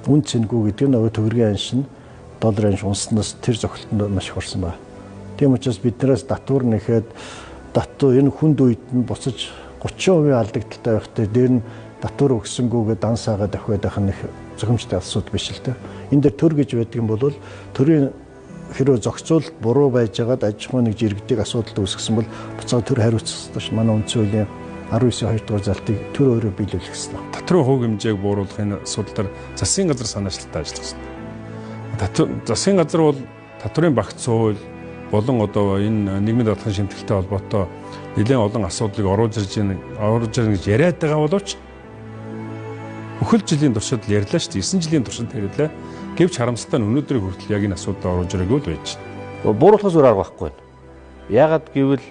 Үн цэнгүй гэдэг нь нөгөө төгрөгийн анш нь долларын унснаас тэр зохилтонд маш их орсон байна. Тийм учраас биднээс татвар нэхэд татвар энэ хүнд үед нь буцаж 30% алдагдaltaй байхтай дээр нь татвар өгсөнгүүгээ дан саагаа давхиад байх нь зохимжтой асуудал биш л дээ. Энэ дээр төр гэж байдаг юм бол төрийн хэрвээ зохицуулалт буруу байж байгаад аж ахуйн нэг жиргэдэг асуудал үүсгэсэн бол буцаад төр хариуцах ёстой ш. Манай үндсэн хуулийн 19 2 дугаар залтыг төр өөрөө биелүүлэх ёстой. Татрын хувь хэмжээг бууруулахын асуудал дээр засгийн газар санаачлалтай ажиллах ёстой. Засгийн газар бол татврын багц хууль болон одоо энэ нийгмийн даатгалын шимтгэлтэй холбоотой нэлээд олон асуудлыг оруулж ирж гэж яриад байгаа боловч өхөл жилийн туршид ярьлаа шүү дээ. 9 жилийн туршид ярьлаа. Гэвч харамсалтай нь өнөөдрийг хүртэл яг энэ асуудалд оруулж ирээгүй л байж байна. Бууруулахаас өөр арга байхгүй байна. Яагаад гэвэл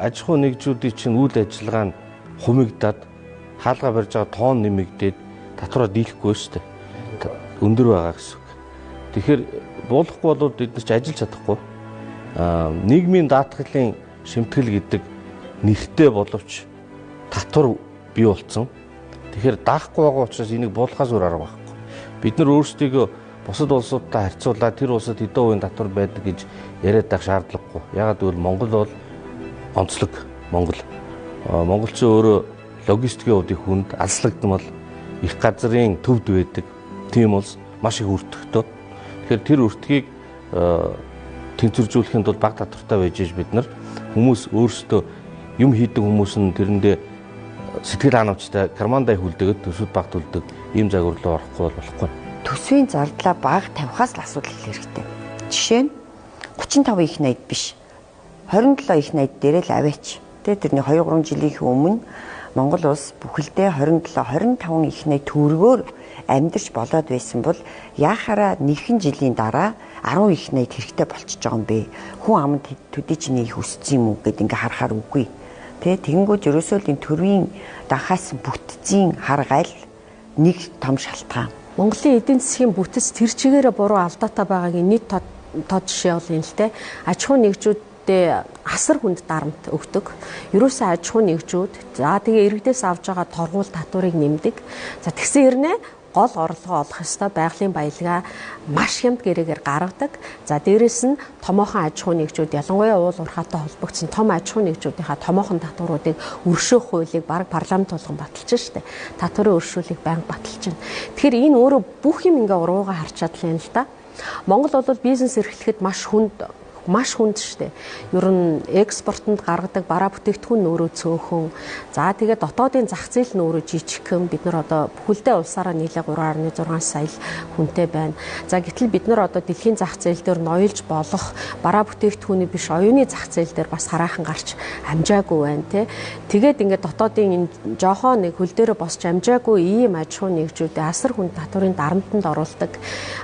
аж ахуй нэгжүүдийн чинь үйл ажиллагаа нь хумигдаад хаалга барьж байгаа тоон нэмэгдээд татвараа дийлэхгүй шүү дээ. Өндөр байгаа гэсэн үг. Тэгэхээр буулахгүй бол бид нар ч ажиллаж чадахгүй. Нийгмийн даатгалын шимтгэл гэдэг нэртэй боловч татвар бий болсон. Тэгэхээр даахгүй байгаа учраас энийг буулгахаас өөр арга байхгүй. Бид нар өөрсдийгөө бусад улсуудтай харьцуулаад тэр улсад хэдэн хувийн татвар байдаг гэж яриад байх шаардлагагүй. Яагаад гэвэл Монгол бол онцлог Монгол. Монголчин өөрөө логистикийн хувьд их хүнд алслагдмал их газрын төвд байдаг. Тийм улс маш их өртөгтэй. Тэгэхээр тэр өртгийг тэнцвэржүүлэхийн тулд бага татвартай байж иж бид нар хүмүүс өөрсдөө юм хийдэг хүмүүс нь тэрэндээ сэтгэл ханамжтай кармандаа хүлдээгээд төсвүүд баг төлдөг ийм загвар руу орохгүй бол болохгүй. Төсвийн зардлаа бага тавихаас л асуудал хэрэгтэй. Жишээ нь 35 их найд биш. 27 их найд дээр л аваач. Тэрний 2-3 жилийн өмнө Монгол улс бүхэлдээ 27-25 их найд төгрөгөөр амьдарч болоод байсан бол яахаараа нэгэн жилийн дараа 10 их найд хэрэгтэй болчихж байгаа юм бэ? Хүн амд төдий чиний их өссөн юм уу гэд ингээ харахаар үгүй. Тэгэнгүүт ерөөсөө л энэ төрийн дахаас бүтцийн харгайл нэг том шалтгаан. Монголын эдийн засгийн бүтэц тэр чигээрээ буруу алдаатай байгаагийн нийт тод жишээ бол энэ л те. Аж ахуйн нэгжүүдтэй асар хүнд дарамт өгдөг. Ерөөсөө аж ахуйн нэгжүүд за тэгээ иргэдээс авж байгаа торгуул татварыг нэмдэг. За тэгсэн хэрнээ гол орлогоо олох ёстой байгалийн баялгаа маш хямд гэрээгээр гаргадаг. За дээрэс нь томоохон аж ахуйн нэгжүүд ялангуяа уул уурхайтай холбогдсон том аж ахуйн нэгжүүдийнхаа томоохон татваруудыг өршөөх хуулийг баг парламент болгон баталж штэ. Татварын өршөөлийг байнга баталж байна. Тэгэхээр энэ өөрөө бүх юм ингээ урууга харж чадлаа л да. Монгол бол бизнес эрхлэхэд маш хүнд штэ. Ер нь экспортод гаргадаг бараа бүтээгдэхүүн нөөрөө цөөхөн. За тэгээд дотоодын зах зээл нөөрөө жижигхэн. Бид нар одоо бүхэлдээ улсаараа нийлээ 3.6 сая хүнтэй байна. За гэтэл бид нар одоо дэлхийн зах зээл дээр ноёлж болох бараа бүтээгдэхүүний биш оюуны зах зээл дээр бас хараахан гарч амжаагүй байна те. Тэгээд ингээд дотоодын энэ жоохон нэг хөл дээрээ босч амжаагүй ийм аж ахуйн нэгжүүдээ асар хүнд татварын дарамтанд оруулдаг.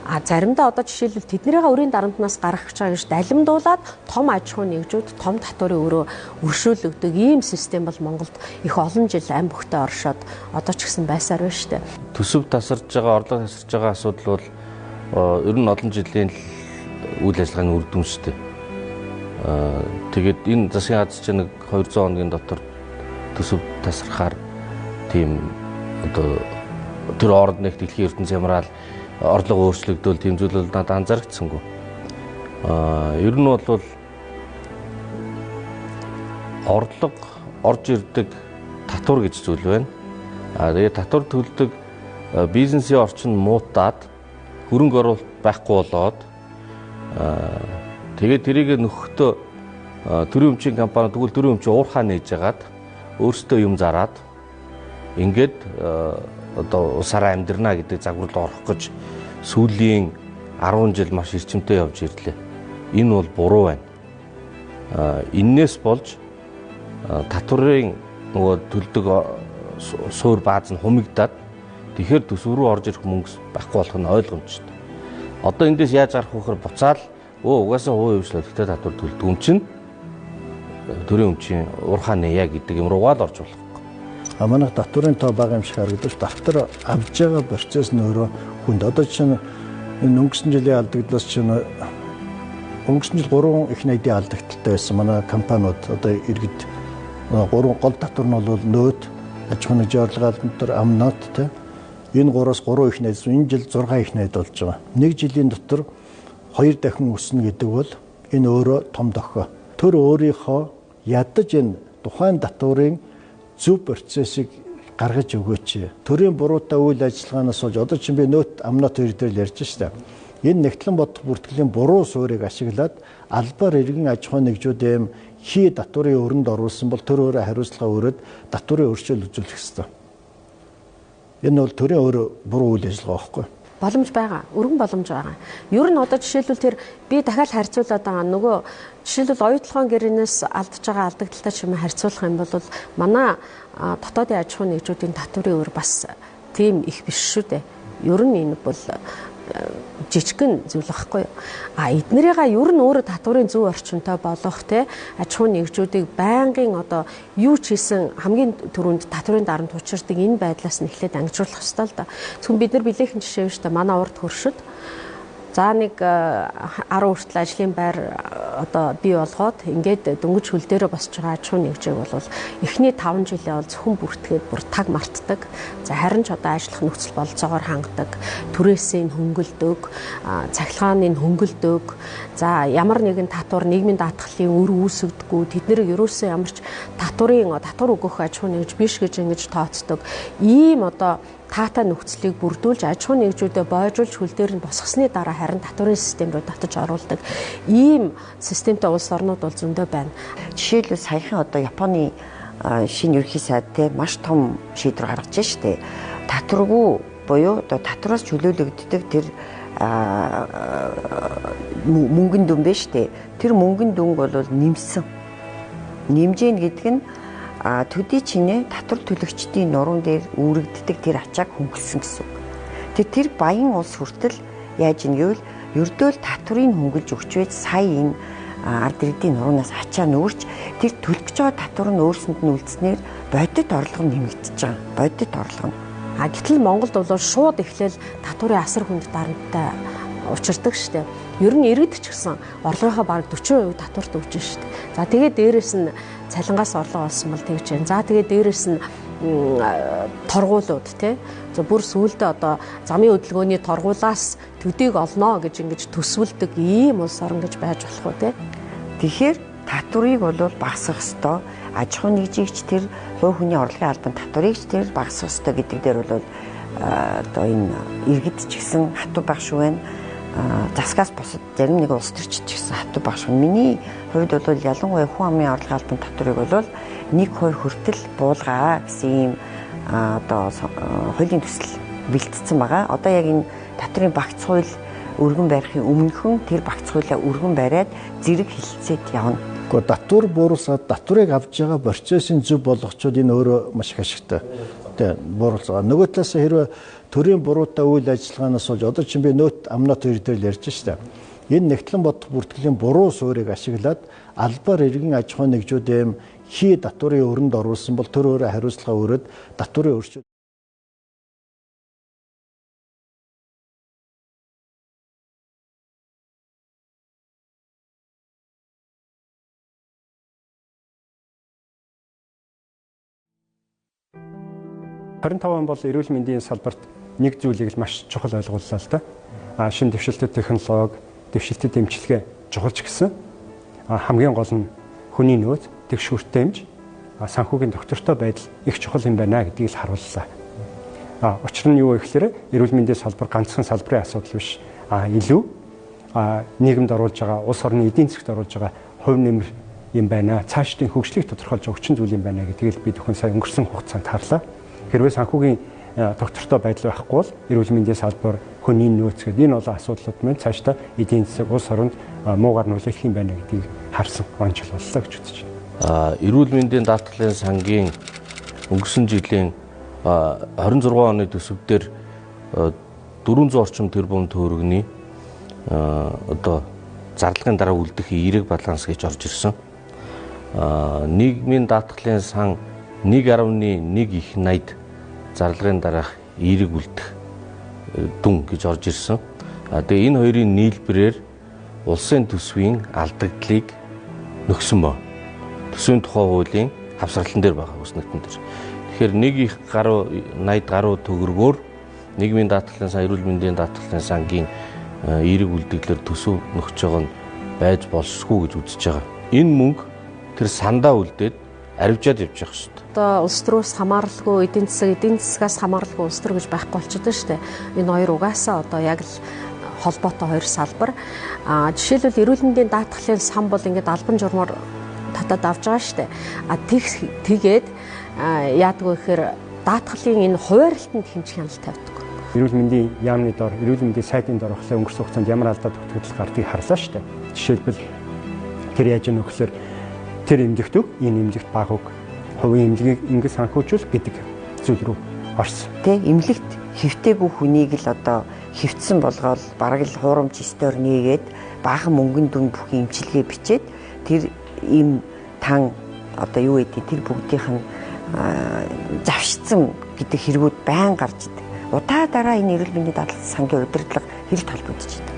Заримдаа одоо жишээлбэл тэднийгээ өрийн дарамтнаас гаргах гэж байгаа гэж далимд том аж ахуйн нэгжүүд том татварын өрөө өршөөлөгдөг ийм систем бол Монголд их олон жил ам бөхтөө оршоод одоо ч гэсэн байсаар байна шүү дээ. Төсөв тасарж байгаа, орлого тасарж байгаа асуудал бол ер нь олон жилийн үйл ажиллагааны үр дүн шүү дээ. Тэгээд энэ засгийн газар чинь нэг 200 хоногийн дотор төсөв тасрахаар тийм одоо тэр орнд нэг дэлхийн ертөнц ямраал орлого өөрчлөгдөөл тийм зүйл бол надад анзаарчихсангүй. Ер нь бол орлого орж ирдэг татвар гэж зүйл байна. Тэгээд татвар төлдөг бизнесийн орчин муутаад хөрөнгө оруулалт байхгүй болоод тэгээд тэрийг нөхөхдөө төрийн өмчийн компани тэгвэл төрийн өмчийн уурхаа нээж агаад өөрсдөө юм зараад ингээд одоо усаараа амьдрна гэдэг загвар руу орох гэж сүүлийн 10 жил маш эрчимтэй явж ирлээ. Энэ бол буруу байна. Иннээс болж татварын нөгөө төлдөг суур бааз нь хумигдаад тэгэхээр төсөв рүү орж ирэх мөнгө байхгүй болох нь ойлгомжтой. Одоо эндээс яаж гарах вэ гэхээр буцаал угаасаа хувийн хвшлөлттэй татвар төлдөг юм чинь төрийн өмчийн уурхаа нээя гэдэг юм руугаа л орж болох. Манай татварын тоо бага юм шиг харагдаж татвар авж байгаа процесс нь өөрөө хүнд. Одоо чинь энэ өнгөрсөн жилийн алдагдлаас чинь өнгөрсөн жил 3 их найдын алдагдaltaй байсан манай компаниуд одоо иргэд 3 гол татвар нь бол нөөд, аж ахуйн нэгжийн орлого албан амнат те энэ 3-аас 3 их найд. Энэ жил 6 их найд болж байгаа. Нэг жилийн дотор 2 дахин өснө гэдэг бол энэ өөрөө том дохио. Тэр өөрийнхөө ядаж энэ тухайн татварын зөв процессыг гаргаж өгөөч. Төрийн буруутай үйл ажиллагаанаас болж одоо чинь би нөт амнат хоёр дээр ярьж штэ. Энэ нэгтлэн бодох бүртгэлийн буруу суурийг ашиглаад албаар иргэн аж ахуйн нэгжүүдийн хий татварын өрөнд оруулсан бол тэр өөрөө хариуцлага өрөөд татварын өөрчлөлт үзүүлэх ёстой. Энэ бол төрийн өөрөө буруу үйл ажиллагаа байхгүй. Боломж байгаа. Өргөн боломж байгаа. Ер нь одоо жишээлбэл тэр би дахиад харьцуулаад байгаа нөгөө жишээлбэл оюутлогын гэрээнээс алдж байгаа алдагдaltaй чимээ харьцуулах юм бол манай дотоодын аж ахуйн нэгжүүдийн татварын өр бас тийм их биш шүү дээ. Ер нь энэ бол жижигхэн зүйл байхгүй юу. Эднэрийгээ ер нь өөрөө татварын зөв орчинтой болгох те аж ахуйн нэгжүүдийг байнгын одоо юу ч хийсэн хамгийн түрүүнд татварын дарамт учирдаг энэ байдлаас нь эхлээд ангижруулах ёстой л да. Зөвхөн бид нар билээхэн жишээ биш та манай урд хөршид за нэг 10 хүртэл ажлын байр одоо бий болгоод ингээд дөнгөж хөл дээрээ босч байгаа аж ахуйн нэгжийг бол эхний 5 жилээ бол зөвхөн бүртгээд бүр таг мартдаг. За харин ч одоо ажиллах нөхцөл болцоогоор хангадаг, түрээсийн хөнгөлдөг, цахилгааны хөнгөлдөг. За ямар нэгэн татвар нийгмийн даатгалын үр үүсгдэггүй. Тэд нэр ерөөсөө ямар ч татвар өгөх аж ахуйн нэгж биш гэж ингэж тооцдог. Ийм одоо таатай нөхцөлийг бүрдүүлж аж ахуйн нэгжүүдэд бойжуулж хөл дээр нь босгосны дараа харин татварын систем рүү татаж оруулдаг ийм системтэй улс орнууд бол зөндөө байна. Жишээлбэл саяхан одоо Японы шинэ ерөнхий сайд те маш том шийдвэр гаргаж штэ. Татваргүй буюу одоо татвараас чөлөөлөгддөг тэр мөнгөн дүн биш штэ. Тэр мөнгөн дүнг бол нэмсэн. Нэмжээн гэдэг нь төдий чинээ татвар төлөгчдийн нуруунд дээр үүрэгддэг тэр ачааг хөнгөлсөн гэсэн. Тэр баян улс хүртэл яаж ийн гэвэл ердөөл татврыг хөнгөлж өгч байж сая энэ ард иргэдийн нуруунаас ачаа нүүрч тэр төлөх гэж байгаа татвар нь өөрсөнд нь үлдснээр бодит орлого нь нэмэгдэж байгаа. Бодит орлого нь. Гэтэл Монголд бол шууд эхлээл татварын асар хүнд дарамттай учирдаг штэ. Ер нь иргэд ч гэсэн орлогынхаа бараг 40% татварт өгч штэ. За тэгээд дээрэс нь цалингаас орлого олсон бол тэгж байна. За тэгээд дээрэс нь торгуулууд тий. За бүр сүүлдээ одоо замын хөдөлгөөний торгуулаас төдийг олноо гэж ингэж төсвөлдөг ийм улс орн гэж байж болох уу тий. Тэгэхээр татварыг бол багасгах ёстой. Аж ахуйн нэгжигч тэр хувь хүний орлогын албан татварыг ч тэр багасгах ёстой гэдэг дээр бол одоо энэ иргэд ч гэсэн хатуу байх шүү байна. Засгаас босод зарим нэг улс төрчид ч гэсэн хатуу байх шүү. Миний хувьд бол ялангуяа хүн амын орлогын албан татварыг бол 1-2 хүртэл буулгаа гэсэн ийм одоо хуулийн төсөл бэлтгэсэн байгаа. Одоо яг энэ татварын багц хууль өргөн барихын өмнөхөн тэр багц хуулиа өргөн бариад зэрэг хэлэлцээд явна. Гэхдээ татвар бууруулсаад татварыг авж байгаа процессын зөв болгочод энэ өөрөө маш их ашигтай. Тэ бууруулсан. Нөгөө талаас хэрвээ төрийн буруутай үйл ажиллагаанаас болж одоо чинь би нөт амнат хоёр дээр ярьж штэ. Энэ нэгтлэн бодох бүртгэлийн буруу суурийг ашиглаад албаар иргэн аж ахуйн нэгжүүдийн хий татварын өрөнд оруулсан бол тэр өөрөө хариуцлага өрөөд татварын өөрчлөлт он бол эрүүл мэндийн салбарт нэг зүйлийг л маш чухал ойлгууллаа л да. Шинэ дэвшилтэт технологи, дэвшилтэт эмчилгээ чухалч гэсэн. Хамгийн гол нь хүний нөөц, тэгшүүртэмж, санхүүгийн доктортой байдал их чухал юм байна гэдгийг л харууллаа. Учир нь юу вэ гэхээр эрүүл мэндийн салбар ганцхан салбарын асуудал биш. Илүү нийгэмд оруулж байгаа, улс орны эдийн засгт оруулж байгаа хувь нэмэр юм байна. Цаашдын хөгжлийг тодорхойлж өгчин зүйл юм байна гэдгийг би зөвхөн сая өнгөрсөн хугацаанд харлаа. Хэрвээ санхүүгийн доктортой байдал байхгүй бол эрүүл мэндийн салбар, хүний нөөц гэдэг энэ олон асуудлууд маань цаашдаа эдийн засаг, улс оронд муугар нөлөөлөх юм байна гэдгийг харсан онцлог боллоо гэж үзэж байна. Эрүүл мэндийн даатгалын сангийн өнгөрсөн жилийн 26 оны төсөвдөр 400 орчим тэрбум төгрөгийн одоо зарлагын дараа үлдэх эерэг баланс гэж орж ирсэн. Нийгмийн даатгалын сан 1.1 их 80 зарлагын дараах эерэг үлдэх дүн гэж орж ирсэн. Тэгээ энэ хоёрын нийлбэрээр улсын төсвийн алдагдлыг нөхсөн ба. Төсвийн тухай хуулийн хавсгалтан дээр байгаа ус нутган дээр. Тэгэхээр 1.80 гаруй төгрөгөөр нийгмийн даатгалын сан, эрүүл мэндийн даатгалын сангийн эерэг үлдэгдлэр төсөв нөхж байгаа нь байж болшгүй гэж үзэж байгаа. Энэ мөнгө тэр сандаа үлдээд арвижаад явж явах шүү дээ. Одоо улс төрөөс хамааралгүй эдийн засгаас хамааралгүй улс төр гэж байхгүй болчиход шүү дээ. Энэ хоёр угаасаа одоо яг л холбоотой хоёр салбар. Жишээлбэл эрүүл мэндийн даатгалын сан бол ингээд албан журмаар татаад авч байгаа шүү дээ. Тэгээд яадаг вэ гэхээр даатгалын энэ хуваарлтанд хэмжих хяналт тавьдаг. Эрүүл мэндийн яамны дор, эрүүл мэндийн сайдын дор ухлаа өнгөрсөн хугацаанд ямар алдаа тогтогдол гардыг харлаа шүү дээ. Жишээлбэл тэр яаж юм өгөхлөөр тэр эмнэлэгтүүд энэ эмнэлэгт баг уг хувийн эмнэлгийг ингэж санхүүжүүл гэдэг зүйл рүү орсон. Тэ эмнэлэгт хэвтээгүй хүнийг л одоо хэвтсэн болгоод бараг л хуурамч стор нээгээд баахан мөнгөнд дүн бүх эмчилгээ бичээд тэр им тан одоо юу гэдэг тэр бүгдийнх нь завшицсан гэдэг хэрэгүүд байн гарч идэг. Удаа дараа энэ эрүүл мэндийн даатгалын сангийн удирдлага хэрэг толбогдож идэг.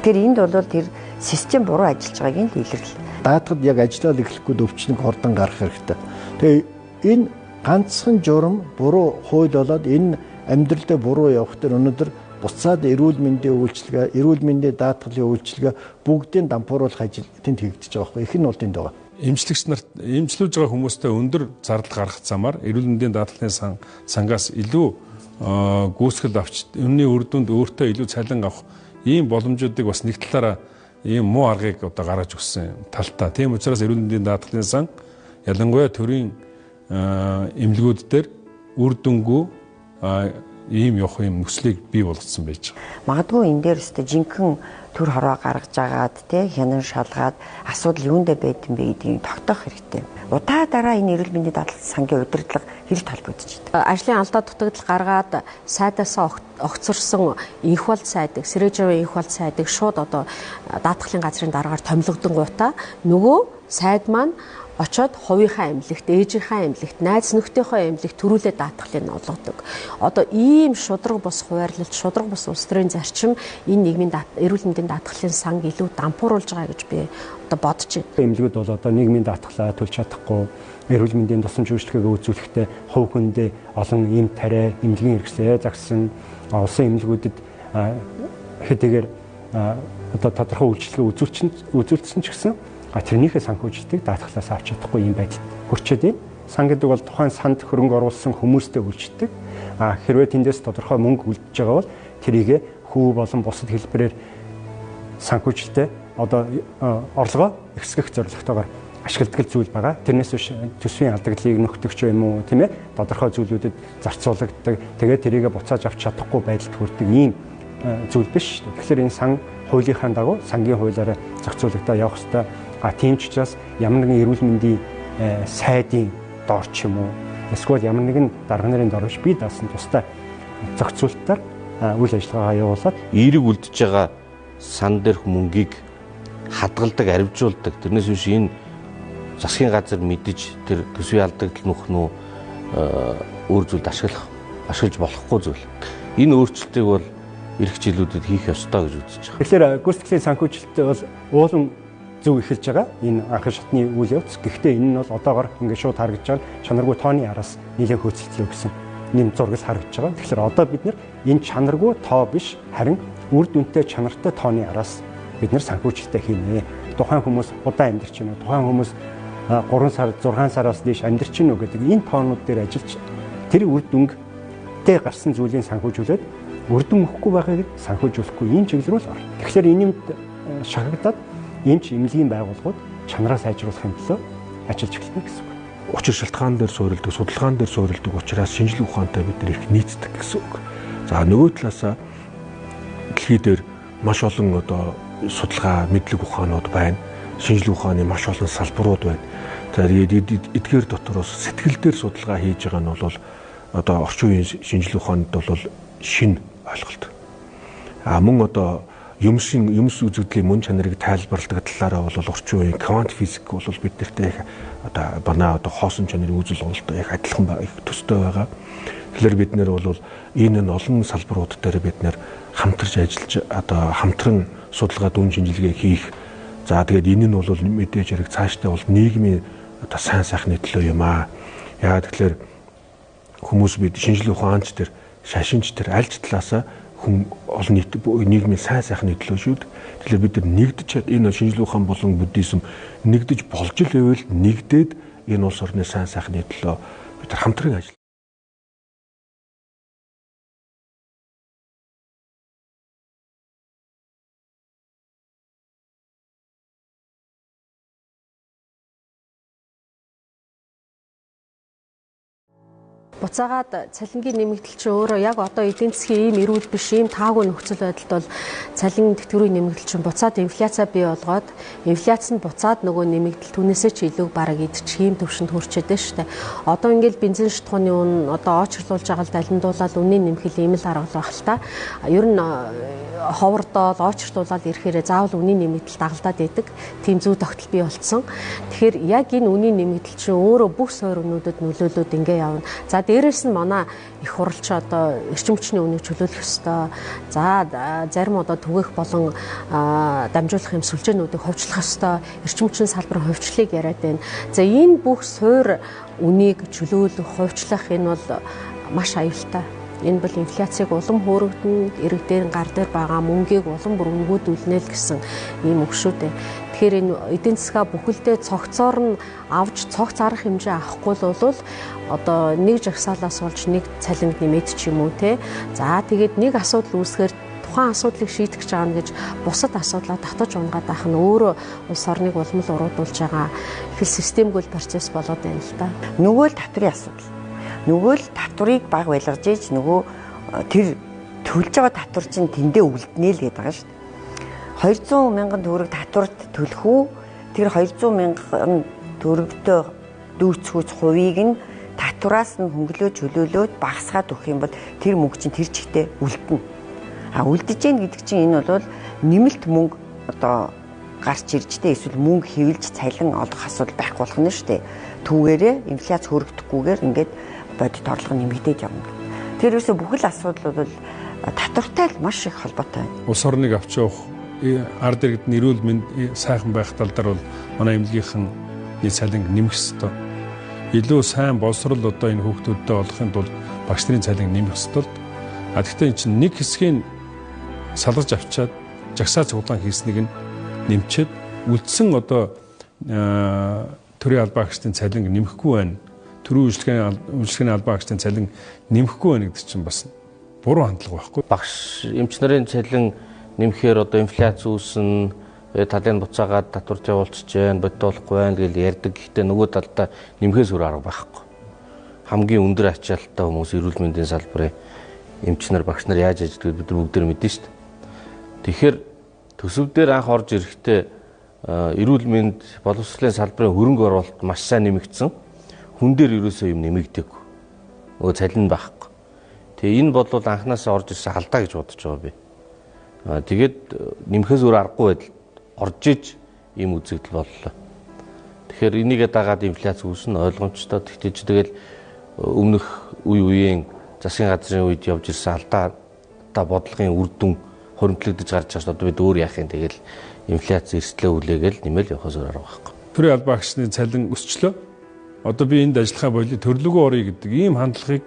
Тэр энд бол тэр систем буруу ажиллаж байгааг нь илэрлэл. Даатгад яг ажиллаад эхлэхгүй өвчнөг хордон гарах хэрэгтэй. Тэгээ энэ ганцхан журам буруу хууль болоод энэ амьдралдаа буруу явах төр өнөөдөр буцаад эрүүл мэндийн үйлчилгээ, эрүүл мэндийн даатгалын үйлчилгээ бүгдийн дампууруулах ажил тэнд хийгдэж байгаа байхгүй. Их нь бол тэнд байгаа. Эмчлэгч нарт эмчлүүлж байгаа хүмүүстэй өндөр зардал гаргах замаар эрүүл мэндийн даатгалын сангаас илүү гүйцэтгэл авч өнний үр дүнд өөртөө илүү цалин авах ийм боломжуудыг бас нэг талаараа ийм муу аргыг одоо гаргаж өгсөн талтай. Тийм учраас эрүүл мэндийн даатгалын сан ялангуяа төрийн эмнэлгүүд дээр үр дүнгүй ийм явах юм нөхцөлийг бий болгоцсон байж байгаа. Магадгүй энэ дээр өстө жинхэнэ төр хороо гаргаж агаад те хянан шалгаад асуудал юундэ байдсан бэ гэдгийг тогтоох хэрэгтэй. Удаа дараа энэ эрүүл мэндийн даатгалын сангийн удирдлага хэрэг толбогдож байна. Ажлын алдаа дутагдал гаргаад сайдаасаа огцорсон инх бол сайдыг, Сэрэжавын инх бол сайдыг шууд одоо даатгалын газрын дараагаар томилогдсон гутаа нөгөө сайд маань очоод хувийнхаа эмнэлэгт, ээжийнхаа эмнэлэгт, найз нөхдийнхөө эмнэлэгт төрүүлээд даатгалыг олгодог. Одоо ийм шудраг бус хуваарлалт, шудраг бус улс төрийн зарчим энэ нийгмийн эрүүл мэндийн даатгалын санг илүү дампууруулж байгаа гэж би одоо бодож байна. Эмнэлгүүд бол одоо нийгмийн даатгалаа төлж чадахгүй, эрүүл мэндийн тусламж үйлчлэгээ үзүүлэхдээ хувь хүндээ олон эм тариа, эмнэлгийн хэрэгслээ загсан улсын эмнэлгүүдэд хэдийгээр одоо тодорхой үйлчлэгээ үзүүлсэн ч гэсэн тэрнийхээ санхүүжилтийг даатгалаас авч чадахгүй юм байдал хүрчээд байна. Сан гэдэг бол тухайн санд хөрөнгө оруулсан хүмүүстэй үйлчдэг. Хэрвээ тэндээс тодорхой мөнгө үлдэж байгаа бол тэрийг хүү болон бусад хэлбэрээр санхүүжилтээ одоо орлогоо ихсгэх зорилготойгоор ашигладаг зүйл байгаа. Тэрнээс биш төсвийн алдагдлыг нөхдөж юм уу, тийм ээ? Тодорхой зүйлүүдэд зарцуулагддаг. Тэгээд тэрийг буцааж авч чадахгүй байдалд хүрдэг ийм зүйл биш. Тэгэхээр энэ сан хуулийнхаа дагуу сангийн хуулиараа зохицуулагдаа явах ёстой. Тийм ч учраас ямар нэгэн эрүүл мэндийн сайдын дор ч юм уу эсвэл ямар нэгэн дарга нарын дор биш бие даасан тустай зохицуулалтаар үйл ажиллагаагаа явуулаад эерэг үлдэж байгаа сан дээрх мөнгийг хадгалдаг, арвижуулдаг. Тэрнээс биш энэ засгийн газар мэдэж тэр төсвийн алдагдал нөхнөө өөр зүйлд ашиглаж болохгүй зүйл. Энэ өөрчлөлтийг бол эх жилүүдэд хийх ёстой гэж үзэж байгаа. Тэгэхээр гүйцэтгэлийн санхүүжилттэй бол уулын зөв эхэлж байгаа. Энэ анхны шатны үйл явц. Гэхдээ энэ нь бол одоогоор ингээд шууд харагдж байгаа чанаргүй тооны араас нэлээд хөөцөлтлөө гэсэн нэм зураг харагдж байгаа. Тэгэхээр одоо бид энэ чанаргүй тоо биш харин үр дүнтэй чанартай тооны араас бид санхүүжилттэй хийнэ. Тухайн хүмүүс удаан амьдарч байна. Тухайн хүмүүс 3 сар 6 сараас дээш амьдарч байна уу гэдэг энэ тоонууд дээр ажиллаж тэр үр дүнтэй гарсан зүйлийг санхүүжүүлээд үр дүн өгөхгүй байхыг санхүүжүүлэхгүй ийм чиглэл рүү орно. Тэгэхээр энэнд шахагдаад эмч эмнэлгийн байгууллагууд чанараа сайжруулахын төлөө ажиллаж эхэлнэ гэсэн үг. Учир шалтгаан дээр суурилдаг, судалгаан дээр суурилдаг учраас шинжилгээ ухаантай бид нар их нийцдэг гэсэн үг. За нөгөө талаасаа дэлхий дээр маш олон одоо судалгаа, мэдлэг ухаанууд байна. Шинжилгээ ухааны маш олон салбарууд байна. За тэгээд эдгээр дотроос сэтгэл дээр судалгаа хийж байгаа нь бол одоо орчин үеийн шинжилгээ ухаанд бол шинэ ойлголт. Мөн одоо юмс үзэгдлийн мөн чанарыг тайлбарладаг талаараа бол орчин үеийн квант физик бол биднэртэй одоо банаа одоо хоосон чанарын үзэл онолтой их адилхан их төстэй байгаа. Тэгэхээр бид нэр бол энэ нь олон салбарууд дээр бид нэр хамтарч ажиллаж одоо хамтран судалгаа дүн шинжилгээ хийх. За тэгээд энэ нь бол мэдээж хэрэг цаашдаа бол нийгмийн одоо сайн сайхны төлөө юм аа. Яагаад тэгэхээр хүмүүс бид шинжилгээ ухаанч төр шашинч төр альж талаасаа хүн олон нийт нийгмийн сайн сайхны төлөө шүү дээ. Тэгэхээр бид нар нэгдэж чад энэ шинжлэх ухаан болон буддизм нэгдэж болж л байвал нэгдээд энэ улс орны сайн сайхны төлөө бид нар хамтран ажиллах. Буцаагаад цалингийн нэмэгдэл чинь өөрөө яг одоо эдийн засгийн ийм эрүүл биш, ийм таагүй нөхцөл байдалд бол цалин тэтгэврийн нэмэгдэл чинь буцаад инфляцаа бий болгоод инфляц нь буцаад нөгөө нэмэгдэл түүнээсээ ч илүү бараг идчих ийм төвшөнд хүрчээд байна шүү дээ. Одоо ингээл бензин шатхууны үн одоо очрлуулж байгаа л далиндуулаад үнийн нэмэхэл ийм л арга байх л та. Ер нь ховордоод очрлуулаад ирэхээр заавал үнийн нэмэгдэл дагалдаад идэг. Тийм зүй тогтол бий болцсон. Тэгэхээр яг энэ үнийн нэмэгдэл чинь өөрөө бүх суур үнүүдэд нөлөөлөд ингээ явна. За дээрээс нь манай их хуралч одоо эрчим хүчний үнийг чөлөөлөх ёстой. За зарим одоо түгээх болон дамжуулах юм сүлжээнүүдийг ховчлох ёстой. Эрчим хүчний салбарын ховчлыг яриад байна. За энэ бүх суур үнийг чөлөөлөх, ховчлах энэ бол маш аюултай. Энэ бол инфляцийг улам хөөрөгдөн, эрэг дээр гар дээр байгаа мөнгийг улам бүр өнгөөдүүлнэ л гэсэн ийм үг шүү дээ. Тэгэхээр энэ эдийн засгаа бүхэлдээ цогцоор нь авч цогц арга хэмжээ авахгүй л бол одоо нэг жагсаалаас болж нэг цалинг нэмээд ч юм уу те. За тэгээд нэг асуудал үүсгэхээр тухайн асуудлыг шийдэх гэж байгаа гэж бусад асуудлаа татаж унгаад байх нь өөрөө улс орныг улмал уруудуулж байгаа их системгүй процесс болоод байна л да. Нөгөө л татврын асуудал. Нөгөө л татварыг баг байлгаж ийж нөгөө тэр төлж байгаа татвар чинь тэндээ үлднэ л гэдэг байгаа шүү дээ. 200 мянган төгрөг татварт төлөх үү? Тэр 200 мянган төгрөгтөө дүүцгүүц хувийг нь татвараас нь хөнгөлөө чөлөөлөөд багасгаад өгөх юм бол тэр мөнгө чинь тэр чигтээ үлдэнэ. Үлдэж гэн гэдэг чинь энэ бол нэмэлт мөнгө одоо гарч иржтэй эсвэл мөнгө хэвлж цалин олох асуудал байхгүй болох нь шүү дээ. Түүгээрээ инфляц хөрөгдөхгүйгээр ингээд бодит орлого нэмэгдээд явна. Тэр юусо бүхэл асуудал бол татвартай л маш их холбоотой байна. Улс орныг авч явах ард иргэд нэрүүл мэнд сайхан байх тал дээр бол манай эмнэлгийнхэн цалин нэмэх ёстой. Илүү сайн боловсрол одоо энэ хүүхдүүдтэй олохын тулд багш нарын цалин нэмэх ёстой. Гэхдээ энэ чинь нэг хэсгийг салгаж авчаад жагсаа цуглаан хийснийг нь нэмчээд үлдсэн одоо төрийн албаа агчдын цалин нэмэхгүй байна. Төрийн үйлчлэгээний албаа агчдын цалин нэмэхгүй байна гэдэг чинь бас буруу хандлага байхгүй. Багш эмч нарын цалин нэмэхээр одоо инфляц үүснэ, талын буцаагаад татварт явуулчихж байна, бодит болохгүй байна гэж ярьдаг. Гэхдээ нөгөө талдаа нэмэхээс өөр арга байхгүй. Хамгийн өндөр ачаалттай хүмүүс эрүүл мэндийн салбарын эмч нар, багш нар яаж ажилладаг бид нар бүгд мэднэ шүү дээ. Тэгэхээр төсөв дээр анх орж ирэхдээ эрүүл мэнд боловсролын салбарын хөрөнгө оруулалт маш сайн нэмэгдсэн. Хүн дээр ерөөсөө юм нэмэгдээгүй. Нөгөө цалин байхгүй. Тэгээ энэ бол анханасаа орж ирсэн алдаа гэж бодож байгаа би. Тэгээд нэмэхээс өөр аргагүй байдал орж иж ийм үзэгдэл боллоо. Тэгэхээр энийгээ дагаад инфляц үүснэ ойлгомжтой. Тэгтээ ч тэгэл өмнөх үеийн засгийн газрын үед явж ирсэн алдаа бодлогын үр дүн хуримтлагдаж гарч байгаа шүү. Одоо бид өөр яах юм тэгэл инфляц эрсдлээ үлээгээл нэмэл явахаас өөр арга байхгүй. Төрийн албаа агчны цалин өсчлөө. Одоо би энд ажиллахаа болио төрлөгөө орё гэдэг ийм хандлагыг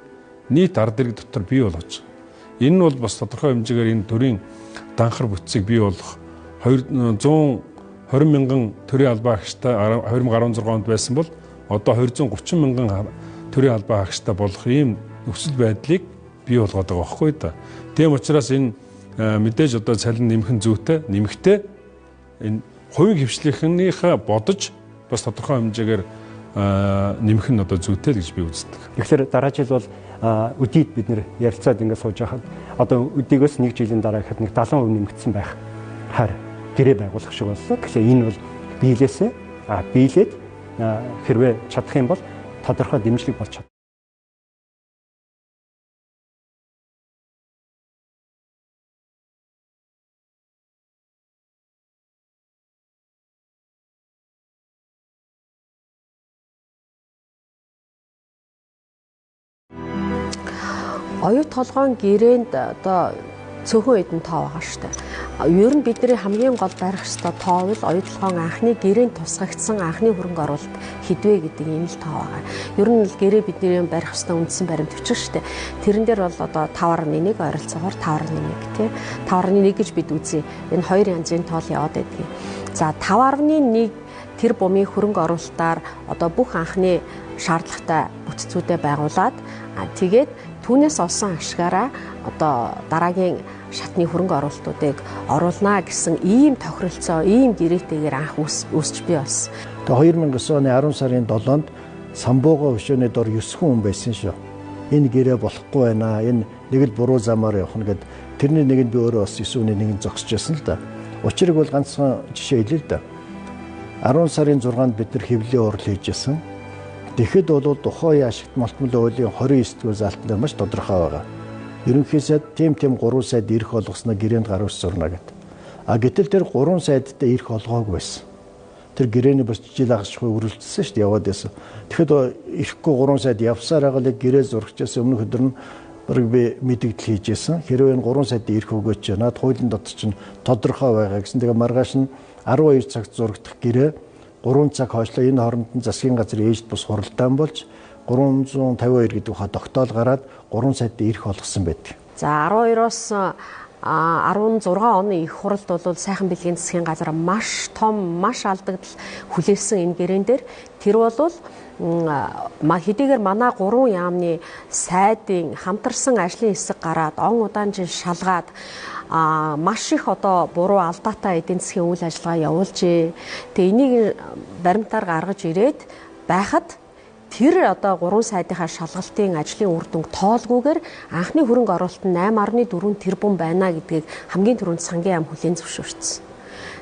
нийт ард иргэд дотор бий болгож байгаа. Энэ нь бол бас тодорхой хэмжээгээр энэ төрийн данхар бүтцийг бий болгох 120 мянган төрийн албаа агчтай 2016 онд байсан бол одоо 230 мянган төрийн албаа агчтай болох ийм нөхцөл байдлыг бий болгоод байгаа байхгүй да. Тийм учраас энэ мэдээж одоо цалин нэмэх нь зүйтэй, нэмэхдээ энэ хувийн хвшлийнхнийхээ бодож бас тодорхой хэмжээгээр нэмэх нь одоо зүйтэй л гэж би үздэг. Тэгэхээр дараа жил бол өдийд бид нэр ярилцаад ингээд сууж байхад одоо өдийгөөс нэг жилийн дараа ихэд нэг 70% нэмэгдсэн байх хар гэрээ байгуулах шиг боллоо. Тэгэхээр энэ бол биелээсээ биелээд хэрвээ чадах юм бол тодорхой дэмжлэг болж чадна. Оюу толгойн гэрээнд одоо цөөхөн эдэн тоо байгаа шүү дээ. Ер нь бидний хамгийн гол барих ёстой тоо бол оюутлогын анхны гэрээнд тусгагдсан анхны хөрөнгө оруулалт хэдвэ гэдэг ийм л тоо байгаа. Ер нь л гэрээ бидний барих ёстой үндсэн баримт өчр штэ. Тэрэн дээр бол одоо 5.1 ойролцоогоор 5.1 тий 5.1 гэж бид үзье. Энэ хоёр янзын тоол яваад байдгийг. За 5.1 тэр бумын хөрөнгө оруулалтаар одоо бүх анхны шаардлагатай бүтцүүдэд байгуулад тэгээд түүнээс олсон ашгаараа одоо дараагийн шатны хөрөнгө оруулалтуудыг оруулнаа гэсэн ийм тохиролцоо, ийм гэрээтэйгээр анх үүсч бий болсон. Тэгээ 2009 оны 10 сарын 7-нд самбууга өшөөний дор 9 хүн байсан шүү. Энэ гэрээ болохгүй байна. Энэ нэг л буруу замаар явах нь гэд тэрний нэгэнд би өөрөө бас 9 хүний нэгэнд зогсож байсан л да. Учрыг бол ганцхан жишээ хэлээ л да. 10 сарын 6-нд бид нар хэвлэлийн урал хийжсэн. Тэгэхэд бол тухайн ашигт малтмал уулийн 29 дэх залтан дээр маш тодорхой байгаа. Ерөнхийдөө тийм 3 сайд ирэх олгосноо гэрээнд гаруус зурна гэдэг. Гэтэл тэр 3 сайдтай ирэх олгоогүй байсан. Тэр гэрээний бас жижиг агшгүй үргэлжлсэн шүү дээ яваад байсан. Тэгэхэд ирэхгүй 3 сайд явсаар байгаа л гэрээ зурагчаас өмнөх өдөр нь бараг би мэдэгдэл хийжсэн. Хэрвээ энэ 3 сайд ирэх өгөөч наад хуулийн дотор чинь тодорхой байгаа гэсэн. Тэгээ маргааш нь 12 цагт зурагдах гэрээ 3 цаг хойшлоо энэ хооронд нь засгийн газрын ээжд бус хуралдаан болж 352 гэдэг хаа тогтоол гараад 3 сайдд ирэх болгосон байдаг. За 12-оос 16 оны их хуралд бол сайхан бэлгийн засгийн газар маш том, маш алдагдал хүлээсэн энэ гэрээн дээр тэр бол хэдийгээр манай 3 яамны сайдын хамтарсан ажлын хэсэг гараад он удаан жил шалгаад маш их одоо буруу алдаатай эдийн засгийн үйл ажиллагаа явуулжээ. Тэгээ энийг баримтаар гаргаж ирээд байхад тэр одоо 3 сайдынхаа шалгалтын ажлын үр дүнг тоолгүйгээр анхны хөрөнгө оруулалт нь 8.4 тэрбум байна гэдгийг хамгийн түрүүнд сангийн яам хүлээн зөвшөөрсөн.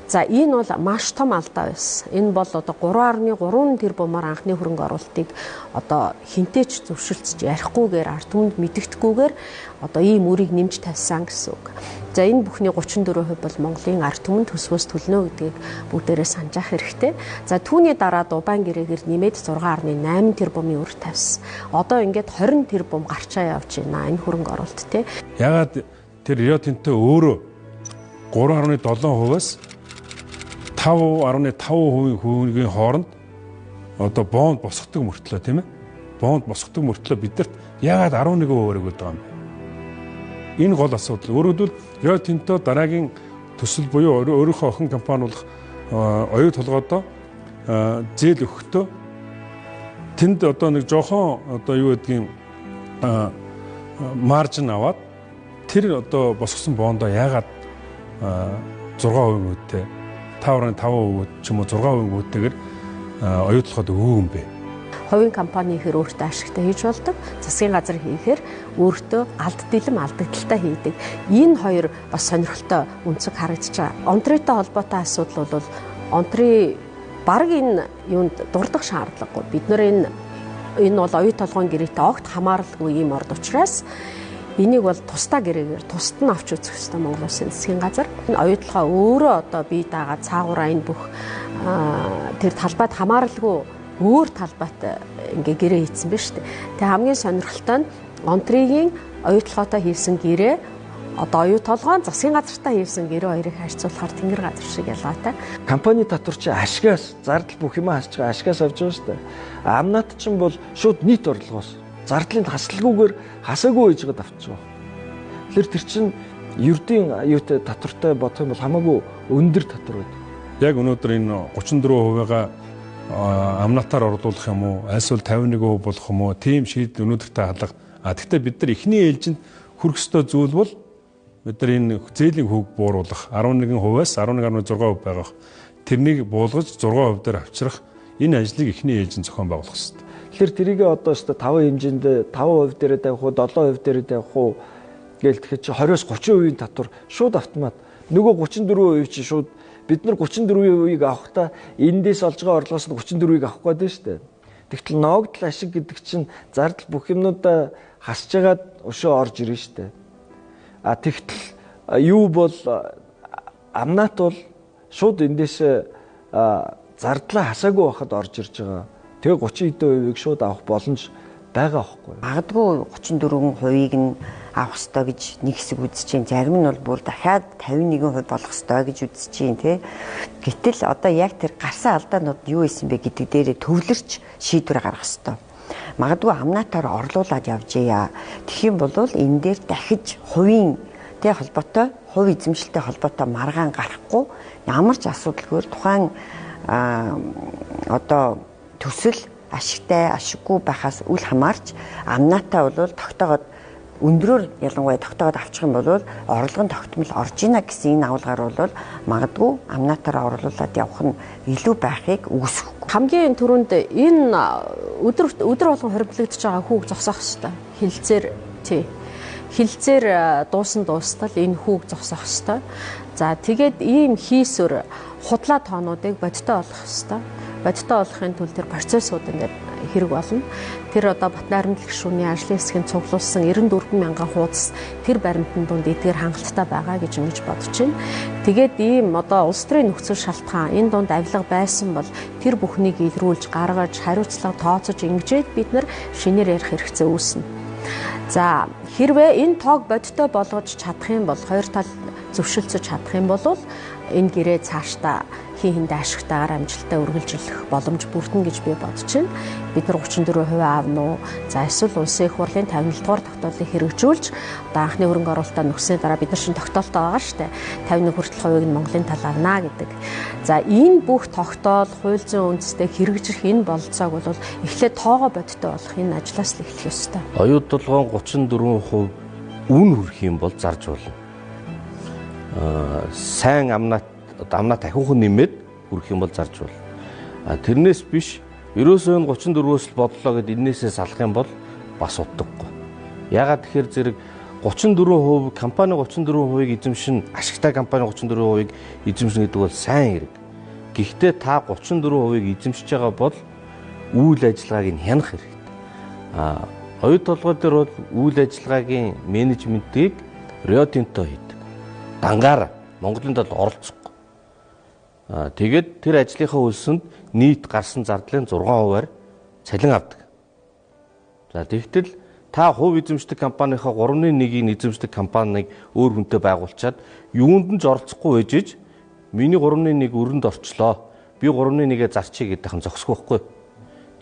За энэ бол маш том алдаа байсан. Энэ бол одоо 3.3 тэрбумаар анхны хөрөнгө оруулалтыг одоо хинтээч зөвшөлтсөж ярихгүйгээр ард түмэнд мэдэгдэхгүйгээр одоо ийм үрийг нэмж тавьсан гэсэн үг. За энэ бүхний 34% бол Монголын ард түмэн төсвөөс төлнө гэдгийг бүгдээрээ санаж ах хэрэгтэй. За түүний дараа Дубайн гэрээгээр нэмээд 6.8 тэрбумын үр тавьсан. Одоо ингээд 20 тэрбум гарчаа явж байна энэ хөрөнгө оруулалт тий. Ягаад тэр Рио Тинто өөрөө 3.7%-аас 5.5% хүүгийн хооронд одоо бонд босгодог мөртлөө тийм ээ. Бонд босгодог мөртлөө бидэрт ягаад 11% өгöd байгаа юм бэ? Энэ гол асуудал. Өөрөөр хэлбэл Рио Тинто дараагийн төсөл буюу өөрийнхөө охин компани болох оюу толгойдоо зээл өгөхдөө тэнд одоо нэг жоохон одоо юу гэдгийг маржин аваад тэр одоо босгосон бондоо ягаад 6% үүдтэй 5.5% ч юм уу 6% үүдтэйгээр оюутлахад өгөө юм бэ. Хувийн компани ихэр өөртөө ашигтай хийж болдог. Засгийн газар хийхээр өөртөө алдагдaltaй хийдэг. Энэ хоёр бас сонирхолтой үнцэг харагдаж байгаа. Онтрытой холбоотой асуудал бол онтры баг энэ юунд дурдах шаардлагагүй. Бид нар энэ бол оюу толгойн гэрээтэй огт хамааралгүй юм орд учраас энийг бол тусдаа гэрээгээр тусад нь авч үзэх хэрэгтэй Монгол Улсын засгийн газар. Энэ оюутлогоо өөрөө одоо бие дагаад цаагаараа энэ бүх тэр талбайд хамааралгүй өөр талбайт ингээ гэрээ хийсэн байна шүү дээ. Тэгээ хамгийн сонирхолтой нь онтрыгийн оюутлогоотой хийсэн гэрээ одоо оюу толгойн засгийн газартай хийсэн гэрээ хоёрыг харьцуулахаар тэнгэр газар шиг ялгаатай. Компани татвар чи ашгаас зардал бүх юм хасж байгаа ашгаас авч байгаа шүү дээ. Амнат чинь бол шууд нийт орлогоос зардлын хасалгүйгээр хасаагүй хийж байгаа авч байгаа. Тэгэхээр тэр чинь ердийн аюутай татвартай бодох юм бол хамаагүй өндөр татвар байдаг. Яг өнөөдөр энэ 34%-аа амнатаар орлуулах юм уу, альсвал 51% болох юм уу? Тийм шийдэл өнөөдөртөө хадлага. Гэхдээ бид нар эхний ээлжинд хүрэх ёстой зүйл бол бид нар энэ зээлийн хүүг бууруулах 11%-аас 11.6% байгаа. Тэрнийг буулгаж 6% дээр авчрах энэ ажлыг эхний ээлжинд зохион байгуулах ёстой. Тэгэхээр тэрийг одоо өстө 5 хэмжээнд 5% дээрээ тавих уу 7% дээрээ тавих уу гээл тэгэхээр чи 20-30% татвар шууд автомат нөгөө 34% чи шууд бид нар 34%-ийг авахдаа эндээс олж байгаа орлогоос нь 34%-ийг авах гэдэг нь шүү дээ. Тэгтэл ноогдол ашиг гэдэг чинь зардал бүх юмнуудаа хасж агаад өшөө орж ирнэ шүү дээ. Тэгтэл юу бол амнат бол шууд эндээс зардлаа хасаагүй байхад орж ирж байгаа. Тэгээ 30% шууд авах боломж байгаа байхгүй. Магадгүй 34%-ийг нь авах ёстой гэж нэг хэсэг үзэж байна. Зарим нь бол бүр дахиад 51% болох ёстой гэж үзэж байна тий. Гэтэл одоо яг тэр гарсан алдаанууд юу исэн бэ гэдэг дээрээ төвлөрч шийдвэр гаргах ёстой. Магадгүй амнаатаар орлуулад явж яа. Тэгэх юм бол энэ дээр дахиж хувийн тэ холбоотой, хувь эзэмшилтэй холбоотой маргаан гарахгүй ямар ч асуудалгүй тухайн одоо төсөл ашигтай, ашиггүй байхаас үл хамаарч амнаатаа бол тогтоогоод өндрөөр ялангуяа тогтоогоод авчих юм бол орлогын тогтмол орж ийнэ гэсэн энэ агуулгаар бол магадгүй амнаатаараа орлуулад явах нь илүү байхыг үгүйсэхгүй. Хамгийн түрүүнд энэ өдөр болгон хоригдлогдож байгаа хүүг зогсоох ёстой. Хилцээр тий. Хилцээр дуустал энэ хүүг зогсоох ёстой. За тэгээд ийм хийсвэр худлаа тоонуудыг бодиттой болох ёстой. Бодиттой болохын тулд тэр процессууд ингээд хэрэг болно. Тэр одоо Батнайрамд гишүүний ажлын хэсгийн цуглуулсан 94 мянган хуудас тэр баримтын дунд эдгээр хангалттай байгаа гэж ингэж бодож байна. Тэгээд ийм одоо улс төрийн нөхцөл шалтгаан энэ дунд авилга байсан бол тэр бүхнийг илрүүлж гаргаж хариуцлага тооцож ингэжээд бид нар шинээр ярих хэрэгцээ үүснэ. За хэрвээ энэ тоог бодиттой болгож чадах юм бол хоёр тал зөвшөлдсөж чадах юм бол энэ гэрээ цаашдаа хин хиндэ ашигтайгаар амжилттай үргэлжлэх боломж бүрдэнэ гэж би бодож байна. Бид нар 34% аавна уу? За эсвэл улсын их хурлын 57 дугаар тогтоолыг хэрэгжүүлж одоо анхны хөрөнгө оруулалтаа нөхсөний дараа бид нар шин тогтоолтой байгаа шүү дээ. 51 хүртэл хувийг нь Монголын тал авна гэдэг. За энэ бүх тогтоол хууль зүйн үндэстэй хэрэгжих энэ бололцоог бол эхлээд тоогоо бодиттой болох энэ ажлаас л эхлэх ёстой. Оюутлагын 34% үн хүрэх юм бол зарж болно. Сайн амнаа ахиухан нэмээд хүрэх юм бол зарж болно. Тэрнээс биш ерөөсөө 34-өөс л бодлоо гэд энээсээ салах юм бол бас утгагүй. Ягаад тэгэхээр зэрэг 34% компани 34%-ийг эзэмшин, ашигтай компани 34%-ийг эзэмшин гэдэг бол сайн хэрэг. Гэхдээ та 34%-ийг эзэмшиж байгаа бол үйл ажиллагааг нь хянах хэрэгтэй. Оюут толгой дээр бол үйл ажиллагаагийн менежментийг Rio Tinto хийдэг. Дангаараа Монголын тал оролцохгүй. Тэгээд тэр ажлынхаа үлсэнд нийт гарсан зардлын 6%-аар цалин авдаг. За тэгтэл та хувь эзэмшдэг компанийнхаа 3/1-ийг эзэмшдэг компанийг өөр хүнтэй байгуулчаад юунд нь ч оролцохгүй байжж миний 3/1 өрөнд орчлоо. Би 3/1-гээ зарчий гэдэг нь зогсох байхгүй.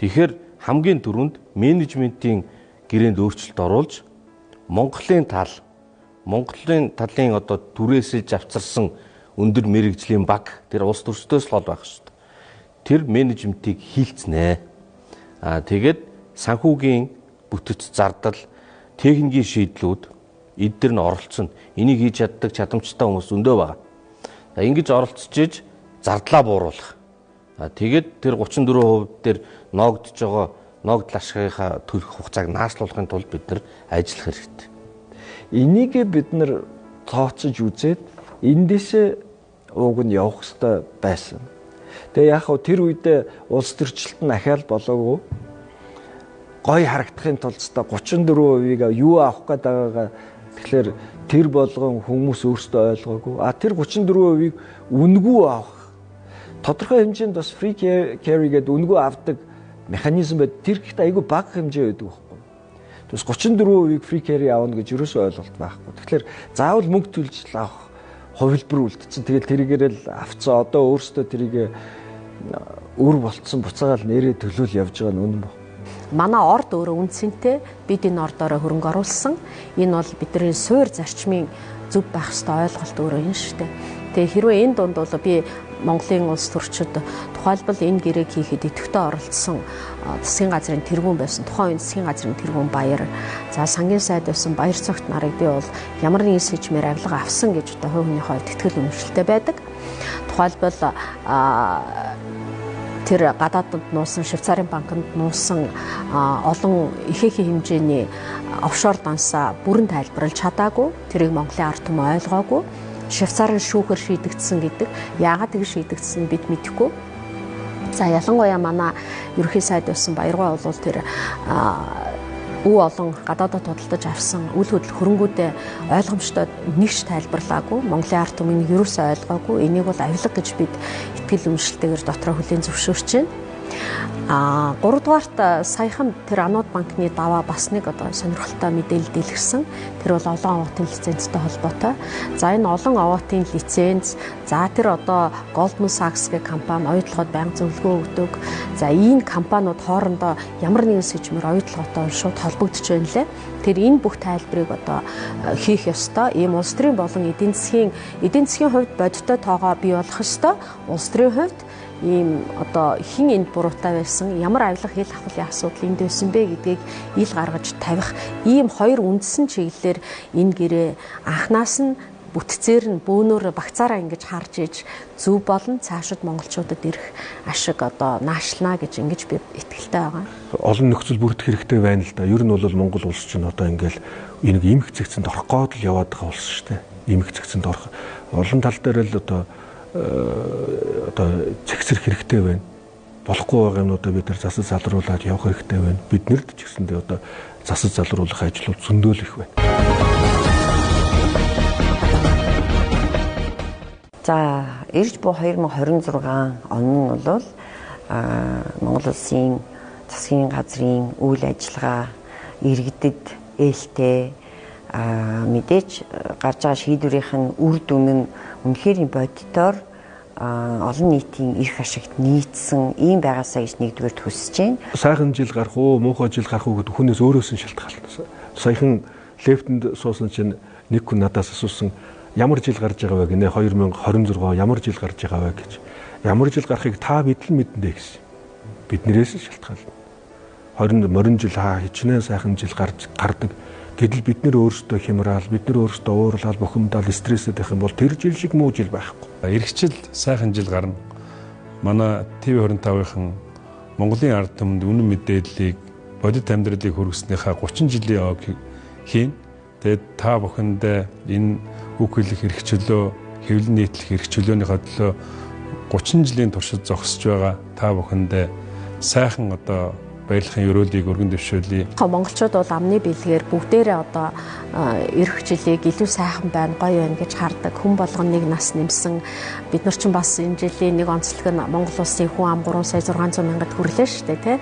Тэгэхээр хамгийн түрүүнд менежментийн гэрээнд өөрчлөлт оруулж Монголын талын одоо түрээсэлж авчирсан өндөр мэрэгжлийн баг тэр улс төрчдөөс л байх шүү дээ. Тэр менежментийг хийлцнэ. Тэгээд санхүүгийн бүтэц зардал, техникийн шийдлүүд эдгээр нь оролцсон. Энийг хийж чаддаг чадамжтай хүмүүс өндөө байгаа. Ингэж оролцож иж зардлаа бууруулах. Тэгээд тэр 34% дээр ноогдож байгаа ноогдол ашигынхаа төлөх хугацааг наашлуулахын тулд бид нар ажиллах хэрэгтэй. Энийг бид нар тооцож үзээд эндээсээ ууг нь явах хэрэгтэй байсан. Тэгээ яг хөө тэр үедээ улс төрчлөлт нь ахиал болоогүй. Гой харагдахын тулд 34%-ийг юу авах гээд байгаагаа тэгэхээр тэр болгон хүмүүс өөрсдөө ойлгоогүй. Тэр 34%-ийг үнгүй авах. Тодорхой хэмжээнд бас free carry гэдэг үнгүй авдаг механизм байд. Тэр ихтэй айгүй бага хэмжээ байдаг байхгүй. Тэс 34%-ийг free carry аавна гэж ерөөсөө ойлголт байхгүй. Тэгэхээр заавал мөнгө төлж авах хувилбар үлдсэн. Тэгэл тэрийгээрэл авцсан. Одоо өөрөөсөө тэрийг өр болцсон буцаагаал нэрээ төлөөл явж байгаа нь үнэн ба. Манай орд өөрөө үнцэнтэй бид энэ ордоороо хөрөнгө оруулсан. Энэ бол бидний суур зарчмын зөв байх ёстой ойлголт өөрөө юм шүү дээ. Тэгээ хэрвээ энэ дунд бол би Монголын улс төрчид тухайлбал энэ гэрээг хийхэд идэвхтэй оролцсон засгийн газрын тэргүүн байсан. Тухайн үеийн засгийн газрын тэргүүн баяр, за сангийн сайд байсан баяр цогт нарыг би бол ямар нэгэн сэжмээр авилга авсан гэж одоо хувь хүний хувьд итгэл үнэмшилтэй байдаг. Тухайлбал тэр гадаадд нуусан Швейцарын банкнд нуусан олон ихээхэн хэмжээний офшор дансаа бүрэн тайлбарлаж чадаагүй. Тэрийг Монголын ард түмэн ойлгоогүй. Швейцарын шүүхээр шийдэгдсэн гэдэг. Яагаад тэгж шийдэгдсэн бид мэдэхгүй. За ялангуяа манай ерөнхий сайд байсан Баяргаа бол тэр өв олон гадаадд худалдаж авсан үйл хөдлөл хөрөнгүүдээ ойлгомжтой нэгч тайлбарлаагүй. Монголын ард түмэн ерөөсөө ойлгоогүй. Энийг бол авилга гэж бид итгэл үнэмшилтэйгээр дотроо хүлээн зөвшөөрч байна. Гуравдугаарт саяхан тэр Анууд банкны даваа бас нэг одоо сонирхолтой мэдээлэл дэлгэрсэн. Тэр бол олон овоотын лицензтэй холбоотой. За энэ олон овоотын лиценз, за тэр одоо Goldman Sachs гэх компани оюутлогод байнга зөвлөгөө өгдөг. За энэ компаниуд хоорондоо ямар нэгэн сэжмээр оюутлоготой шууд холбогдож байна лээ. Тэр энэ бүх тайлбарыг одоо хийх ёстой. Ийм улс төрийн болон эдийн засгийн хувьд бодиттой тоогоо бий болох ёстой. Улс төрийн хувьд ийм одоо хин энд буруутай байсан, ямар авилга хэл хавлын асуудал энд байсан бэ гэдгийг ил гаргаж тавих ийм хоёр үндсэн чиглэлээр энэ гэрээ анхнаас нь бүтцээр нь бөөнөр багцаараа ингэж харж иж зөв болон цаашид монголчуудад ирэх ашиг одоо наашлна гэж ингэж би итгэлтэй байгаа. Олон нөхцөл бүрдэх хэрэгтэй байна л да. Ер нь бол Монгол улс чинь одоо ингээл энийг имх зэгцэнд орох гээд л яваад байгаа улс шүү дээ. Имх зэгцэнд орох олон тал дээр л одоо зэгсрэх хэрэгтэй байна. Болохгүй байгаа юмнуудаа бид нар засаж залруулад явах хэрэгтэй байна. Биднэрд ч гэсэндээ одоо засаж залруулах ажлууд зөндөл их байна. За, ирж буй 2026 он нь бол Монгол улсын засгийн газрын үйл ажиллагаа иргэдэд ээлтэй мэдээж гарч байгаа шийдвэрийнх нь үр дүн нь үнэхээр бодитоор олон нийтийн эрх ашигт нийцсэн ийм байгаасаа гэж нэгдүгээр хүсэж байна. Сайхан жил гарах уу, муухай жил гарах уу гэдэг хүнээс өөрөөс нь шалтгаална. Саяхан лефтэнд суусан чинь нэг хүн надаас асуусан ямар жил гарч байгаа вэ гинэ 2026 ямар жил гарч байгаа вэ гэж. Ямар жил гарахыг та бид л мэдэндээ гэсэн. Биднээс л шалтгаална. 20 морин жил хичнээн сайхан жил гардаг. Гэтэл бид нэр өөрсдөө хямраал, бид нэр өөрсдөө уурлал, бухимдал, стрессэд байх юм бол тэр жил шиг муу жил байхгүй. Иргэжил сайхан жил гарна. Манай ТV25-ын Монголын ард түмэнд үнэн мэдээллийг бодит амьдралыг хүргэснийхаа 30 жилийн ог хийн. Тэгээд та бүхэндээ энэ үг хэлэх хэрэгчлөө, хэвлэл нийтлэх хэрэгчлөөнийхөө төлөө 30 жилийн туршид зогсож байгаа та бүхэндээ сайхан одоо баярлахын өрөөлийг өргөн дэвшүүлье. Монголчууд бол амны бэлгээр бүгдээрээ одоо ирэх жилийг илүү сайхан байна, гоё байна гэж хардаг. Хүн болгон нэг нас нэмсэн. Бид нар ч бас энэ жилийн нэг онцлог нь Монгол улсын хүн ам 3,600,000 хүрлээ шүү дээ, тий.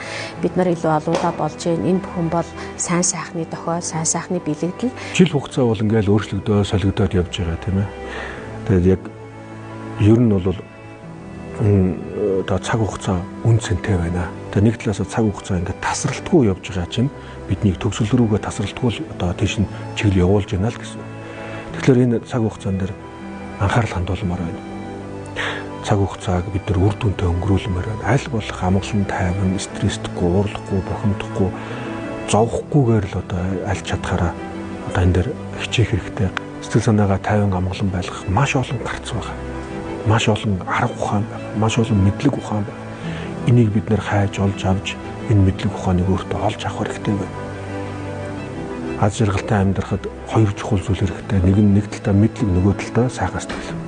Бид нар илүү алуудаа болж байна. Энэ бүхэн бол сайн сайхны дохой, сайн сайхны бэлэгдэл. Жил хугацаа бол ингээл өөрчлөгдөө, солигдоод явж байгаа тийм ээ. Тэгээд яг ер нь бол одоо цаг хугацаа үн цэнтэй байна. Тэгээ нэг талаас цаг хугацаа ингээд тасралтгүй явж байгаа чинь биднийг төгсөл рүүгээ тасралтгүй одоо тийш нь чиглэл явуулж байна л гэсэн. Тэгэхээр энэ цаг хугацаан дээр анхаарал хандуулмаар байна. Цаг хугацааг бид нар үр дүнтэй өнгөрүүлмээр байна. Аль болох амгалан тайван, стресстгүй, уурлахгүй, бухимдахгүй, зовхгүйгээр л одоо аль чадхаараа одоо энэ дээр хичээх хэрэгтэй. Сэтгэл санаагаа тайван амгалан байлгах маш олон гарц байгаа. Маш олон арга ухаан байна. Маш олон мэдлэг ухаан байна. Энийг бид нэр хайж олж авч энэ мэдлэг ухааныг өөртөө олж авах хэрэгтэй байна. Аз жаргалтай амьдрахад хоёр чухал зүйл хэрэгтэй. Нэг талдаа мэдлэг, нөгөө талдаа сайхан сэтгэл.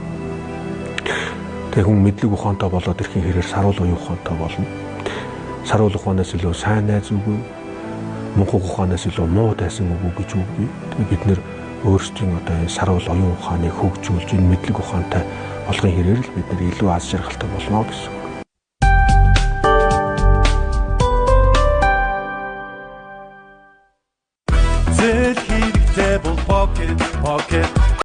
Тэгээ хүн мэдлэг ухаантай болоод ирэхин хэрээр саруул уян ухаантай болно. Саруул ухаанаас илүү сайн найз үгүй, мунхаг ухаанаас илүү муу тайсан үгүй гэж үгүй. Тэгээ бид нэр өөрсдийн одоо саруул уян ухааныг хөгжүүлж энэ мэдлэг ухаантай болгон хэрээр л бид нэр илүү аз жаргалтай болно гэсэн. Зэл хэрэгтэй бол pocket